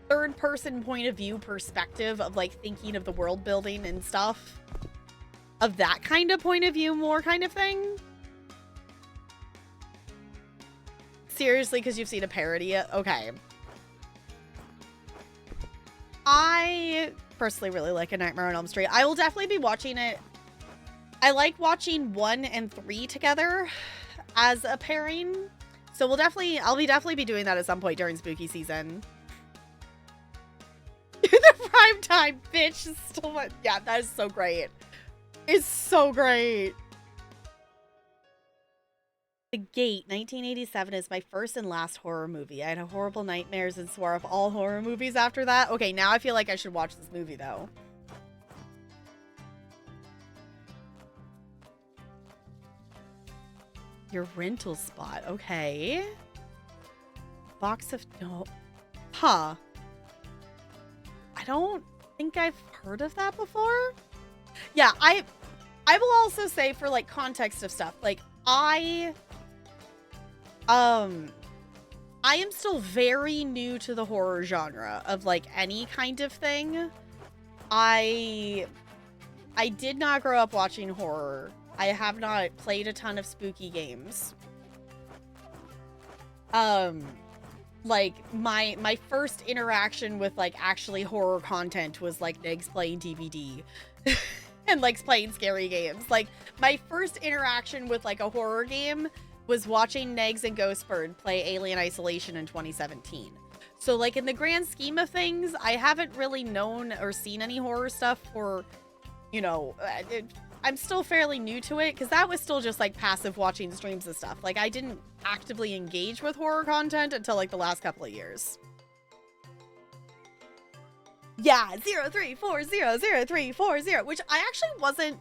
third person point of view perspective of like thinking of the world building and stuff. Of that kind of point of view more kind of thing. Seriously, because you've seen a parody? Okay. I personally really like A Nightmare on Elm Street. I will definitely be watching it. I like watching 1 and 3 together as a pairing. So I'll definitely be doing that at some point during spooky season. The prime time bitch is still what? Yeah, that is so great. It's so great. The Gate, 1987 is my first and last horror movie. I had horrible nightmares and swore off all horror movies after that. Okay, now I feel like I should watch this movie though. Your rental spot, okay. Box of no. Huh. I don't think I've heard of that before. Yeah, I will also say for like context of stuff, like I am still very new to the horror genre of like any kind of thing. I did not grow up watching horror. I have not played a ton of spooky games. Like my first interaction with like actually horror content was like Negs playing DVD and like playing scary games. Like my first interaction with like a horror game was watching Negs and Ghostbird play Alien Isolation in 2017. So like in the grand scheme of things, I haven't really known or seen any horror stuff for, you know, I'm still fairly new to it because that was still just like passive watching streams and stuff. Like I didn't actively engage with horror content until like the last couple of years. Yeah, 03400340, which I actually wasn't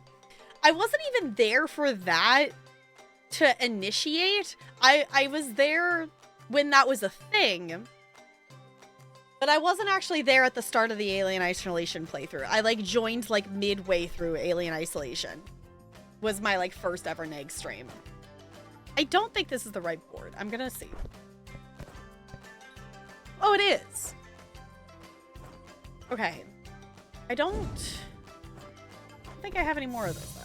even there for that to initiate. I was there when that was a thing. But I wasn't actually there at the start of the Alien Isolation playthrough. I like joined like midway through Alien Isolation. Was my like first ever Neg stream. I don't think this is the right board. I'm gonna see. Oh, it is. Okay. I don't think I have any more of those though.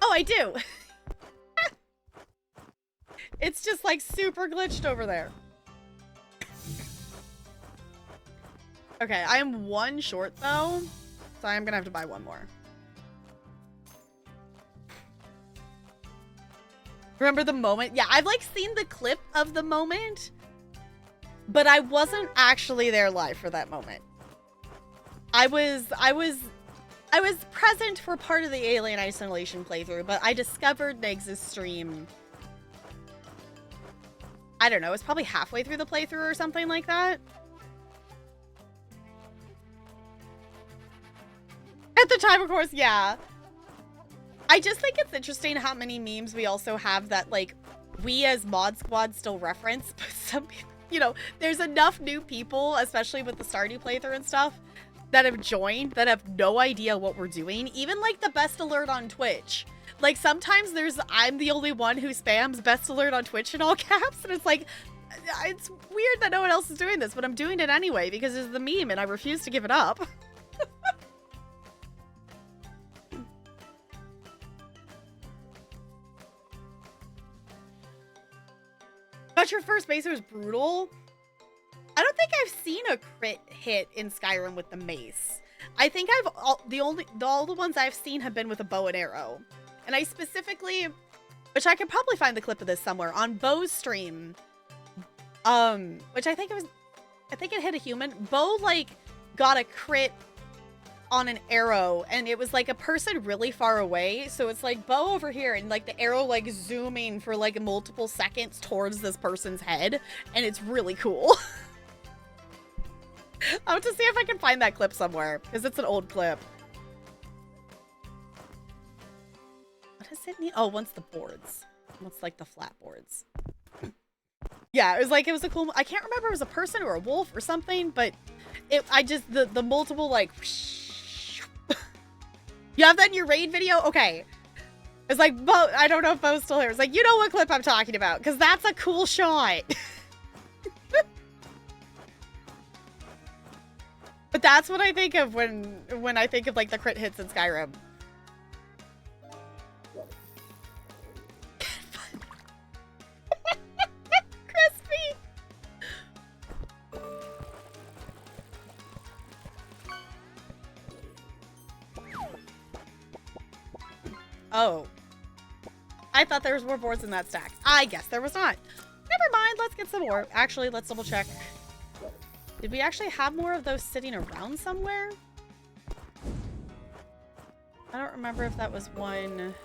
Oh, I do. It's just like super glitched over there. Okay, I am one short though, so I'm gonna have to buy one more. Remember the moment? Yeah, I've like seen the clip of the moment, but I wasn't actually there live for that moment. I was present for part of the Alien Isolation playthrough, but I discovered Negs' stream. I don't know, it's probably halfway through the playthrough or something like that. At the time, of course, yeah. I just think it's interesting how many memes we also have that, like, we as Mod Squad still reference, but some people, you know, there's enough new people, especially with the Stardew playthrough and stuff, that have joined that have no idea what we're doing. Even, like, the best alert on Twitch. Like, sometimes I'm the only one who spams best alert on Twitch in all caps, and it's like, it's weird that no one else is doing this, but I'm doing it anyway because it's the meme and I refuse to give it up. But your first base was brutal. I don't think I've seen a crit hit in Skyrim with the mace. I think all the ones I've seen have been with a bow and arrow. And I specifically, which I could probably find the clip of this somewhere, on Bo's stream, which I think it hit a human. Bo like got a crit on an arrow, and it was like a person really far away. So it's like bow over here, and like the arrow like zooming for like multiple seconds towards this person's head, and it's really cool. I have to see if I can find that clip somewhere, because it's an old clip. What does it need? Oh, once the boards. Once like the flat boards. Yeah, it was a cool, I can't remember if it was a person or a wolf or something, but the multiple like, you have that in your raid video? Okay. It's like, Bo, I don't know if Bo's still here. It's like, you know what clip I'm talking about, because that's a cool shot. But that's what I think of when I think of like the crit hits in Skyrim. Crispy. Oh. I thought there was more boards in that stack. I guess there was not. Never mind, let's get some more. Actually, let's double check. Did we actually have more of those sitting around somewhere? I don't remember if that was one.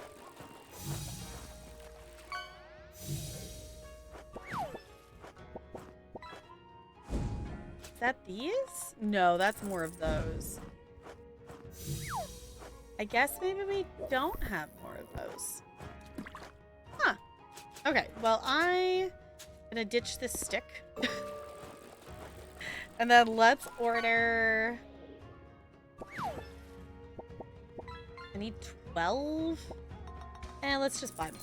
Is that these? No, that's more of those. I guess maybe we don't have more of those. Huh. Okay, well, I'm gonna ditch this stick. And then let's order... I need 12. And let's just buy more.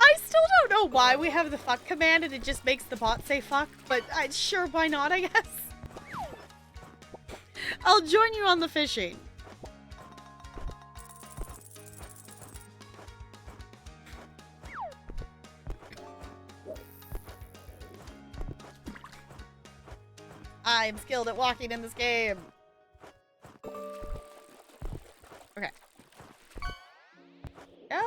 I still don't know why we have the fuck command and it just makes the bot say fuck, but sure, why not, I guess. I'll join you on the fishing. I'm skilled at walking in this game. Okay. Go.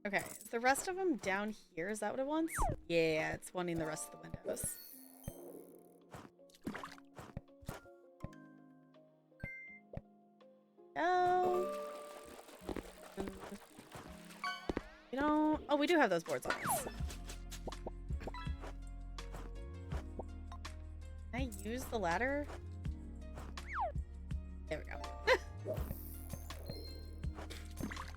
Okay, is the rest of them down here? Is that what it wants? Yeah, it's wanting the rest of the windows. Go. You don't... Oh, we do have those boards on us. Can I use the ladder? There we go.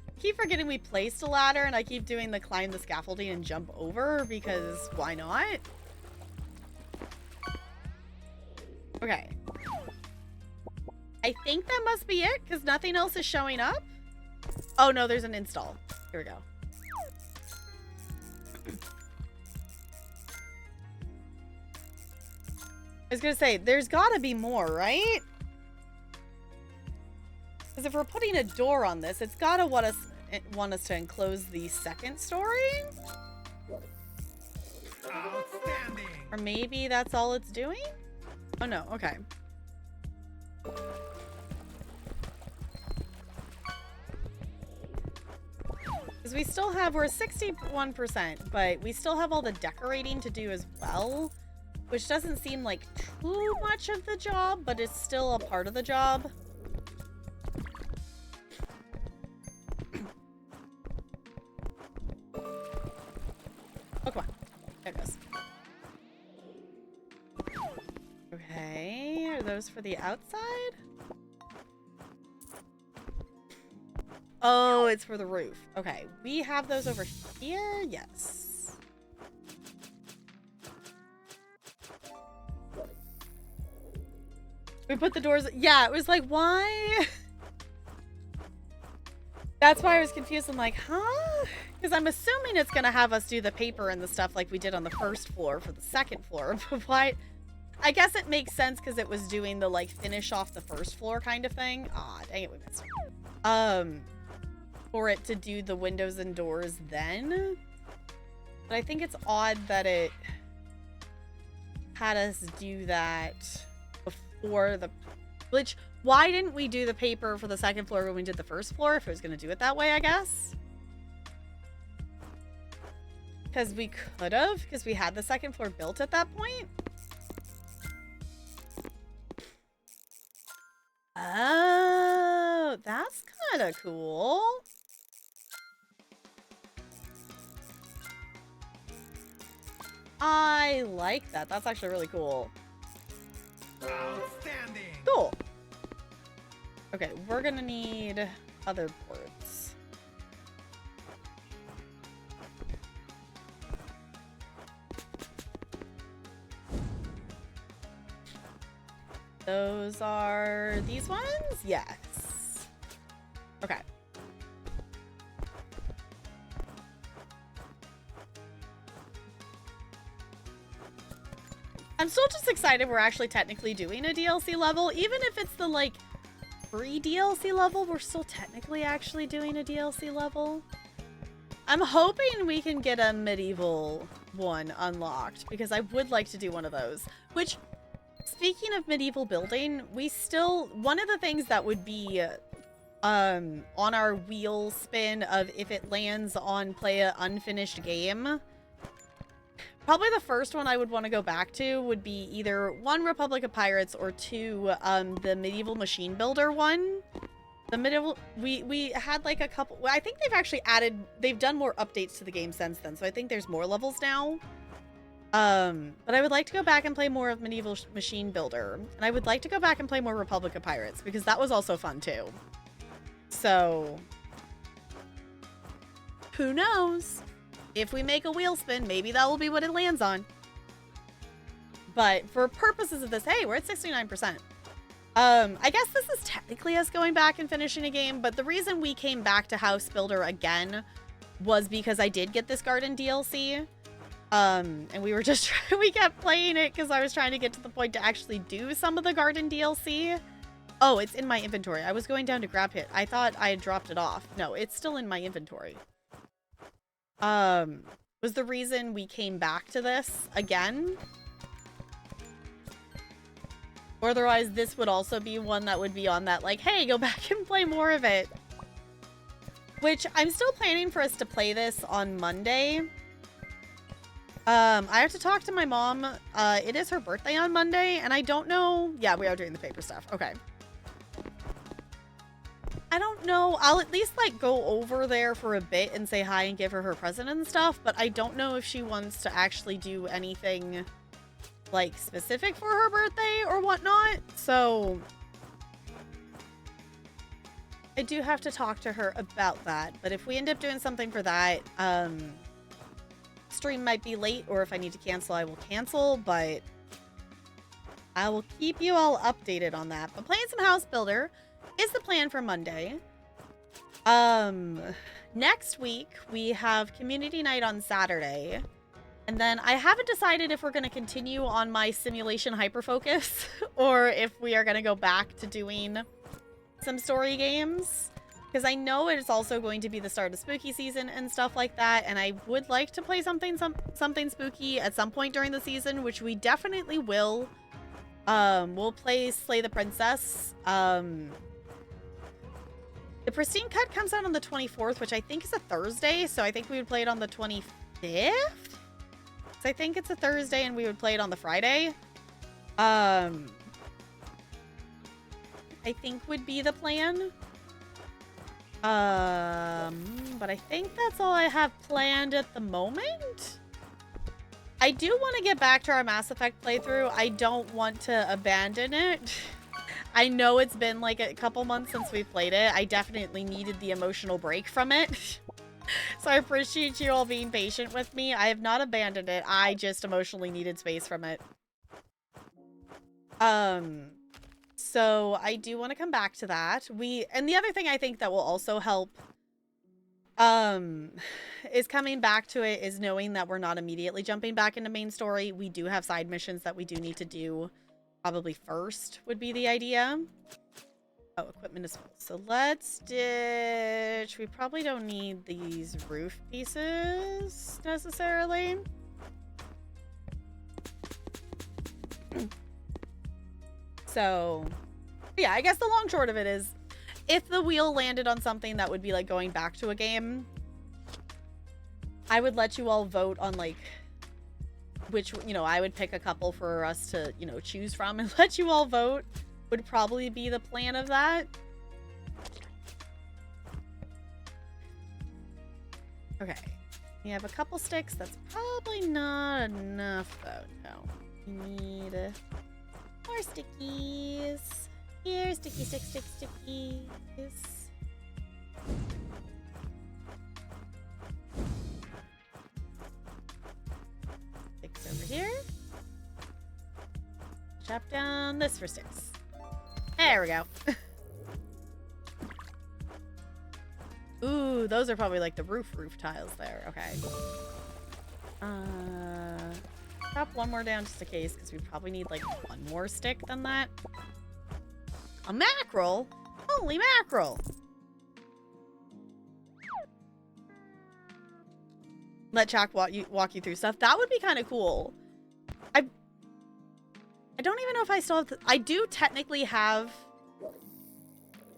I keep forgetting we placed a ladder, and I keep doing the climb the scaffolding and jump over, because why not? Okay. I think that must be it, because nothing else is showing up. Oh, no, there's an install. Here we go. I was gonna say, there's gotta be more, right? Because if we're putting a door on this, it's gotta want us to enclose the second story? Outstanding. Or maybe that's all it's doing? Oh no, okay. Because we still have, we're 61%, but we still have all the decorating to do as well. Which doesn't seem like too much of the job, but it's still a part of the job. Oh, come on. There it goes. Okay, are those for the outside? Oh, it's for the roof. Okay, we have those over here? Yes. We put the doors... Yeah, it was like, why? That's why I was confused. I'm like, huh? Because I'm assuming it's going to have us do the paper and the stuff like we did on the first floor for the second floor. But why? I guess it makes sense because it was doing the, like, finish off the first floor kind of thing. Aw, dang it, we missed it. For it to do the windows and doors then. But I think it's odd that it had us do that... before the... Which, why didn't we do the paper for the second floor when we did the first floor if it was going to do it that way, I guess? Because we could have, because we had the second floor built at that point. Oh, that's kind of cool. I like that. That's actually really cool. Outstanding. Cool. Okay, we're gonna need other boards. Those are these ones? Yes. Okay. I'm still just excited we're actually technically doing a DLC level. Even if it's the, like, free DLC level, we're still technically actually doing a DLC level. I'm hoping we can get a medieval one unlocked, because I would like to do one of those. Which, speaking of medieval building, we still... One of the things that would be on our wheel spin of if it lands on play an unfinished game... Probably the first one I would want to go back to would be either 1, Republic of Pirates, or 2, the Medieval Machine Builder one. The medieval... We had, like, a couple... Well, I think they've actually added... They've done more updates to the game since then, so I think there's more levels now. But I would like to go back and play more of Medieval Machine Builder. And I would like to go back and play more Republic of Pirates, because that was also fun, too. So... Who knows? If we make a wheel spin, maybe that will be what it lands on. But for purposes of this, hey, we're at 69%. I guess this is technically us going back and finishing a game, but the reason we came back to House Builder again was because I did get this garden DLC. And we were just we kept playing it because I was trying to get to the point to actually do some of the garden DLC. Oh, it's in my inventory. I was going down to grab it. I thought I had dropped it off. No, it's still in my inventory. Was the reason we came back to this again. Or otherwise, this would also be one that would be on that, like, hey, go back and play more of it. Which, I'm still planning for us to play this on Monday. I have to talk to my mom. It is her birthday on Monday, and I don't know... Yeah, we are doing the paper stuff. Okay. I don't know. I'll at least, like, go over there for a bit and say hi and give her her present and stuff, but I don't know if she wants to actually do anything, like, specific for her birthday or whatnot, so... I do have to talk to her about that, but if we end up doing something for that, stream might be late, or if I need to cancel, I will cancel, but I will keep you all updated on that. But playing some House Builder is the plan for Monday. Next week, we have community night on Saturday. And then I haven't decided if we're going to continue on my simulation hyperfocus or if we are going to go back to doing some story games. Because I know it is also going to be the start of spooky season and stuff like that. And I would like to play something spooky at some point during the season, which we definitely will. We'll play Slay the Princess. The Pristine Cut comes out on the 24th, which I think is a Thursday, so I think we would play it on the 25th? So I think it's a Thursday, and we would play it on the Friday. I think would be the plan. But I think that's all I have planned at the moment. I do want to get back to our Mass Effect playthrough. I don't want to abandon it. I know it's been like a couple months since we played it. I definitely needed the emotional break from it. So I appreciate you all being patient with me. I have not abandoned it. I just emotionally needed space from it. So I do want to come back to that. And the other thing I think that will also help is coming back to it is knowing that we're not immediately jumping back into main story. We do have side missions that we do need to do. Probably first would be the idea. Oh, equipment is full. So let's ditch. We probably don't need these roof pieces necessarily. So Yeah, I guess the long short of it is, if the wheel landed on something that would be like going back to a game, I would let you all vote on like which, you know, I would pick a couple for us to, you know, choose from and let you all vote would probably be the plan of that. Okay. We have a couple sticks. That's probably not enough though. No. We need more stickies. Here, sticky, stickies. Sticks over here. Chop down this for sticks. There we go. Ooh, those are probably like the roof tiles there. Okay. Chop one more down just in case, because we probably need like one more stick than that. A mackerel? Holy mackerel! Let Jack walk you through stuff. That would be kind of cool. I don't even know if I still have... I do technically have...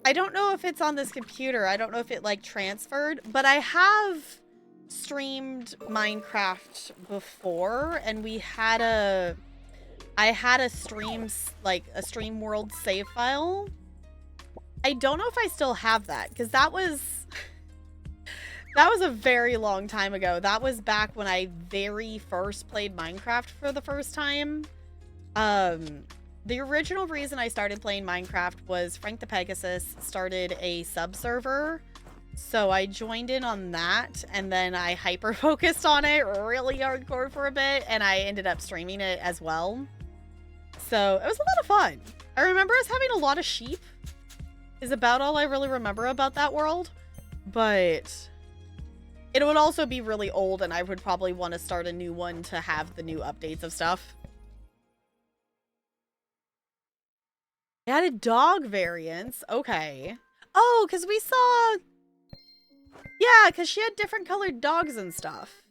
I don't know if it's on this computer. I don't know if it like transferred, but I have streamed Minecraft before, and we had a... I had a stream, like a stream world save file. I don't know if I still have that, because that was a very long time ago. That was back when I very first played Minecraft for the first time. The original reason I started playing Minecraft was Frank the Pegasus started a sub-server. So I joined in on that, and then I hyper-focused on it really hardcore for a bit, and I ended up streaming it as well. So it was a lot of fun. I remember us having a lot of sheep is about all I really remember about that world. But it would also be really old, and I would probably want to start a new one to have the new updates of stuff. Added dog variants. Okay. Oh, because we saw... Yeah, because she had different colored dogs and stuff.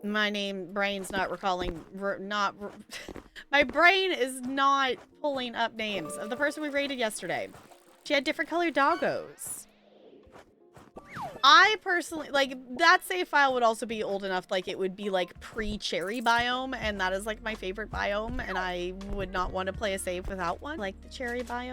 My brain's not recalling... my brain is not pulling up names of the person we raided yesterday. She had different colored doggos. I personally, like, that save file would also be old enough, like, it would be, like, pre-cherry biome, and that is, like, my favorite biome, and I would not want to play a save without one. Like, the cherry biome.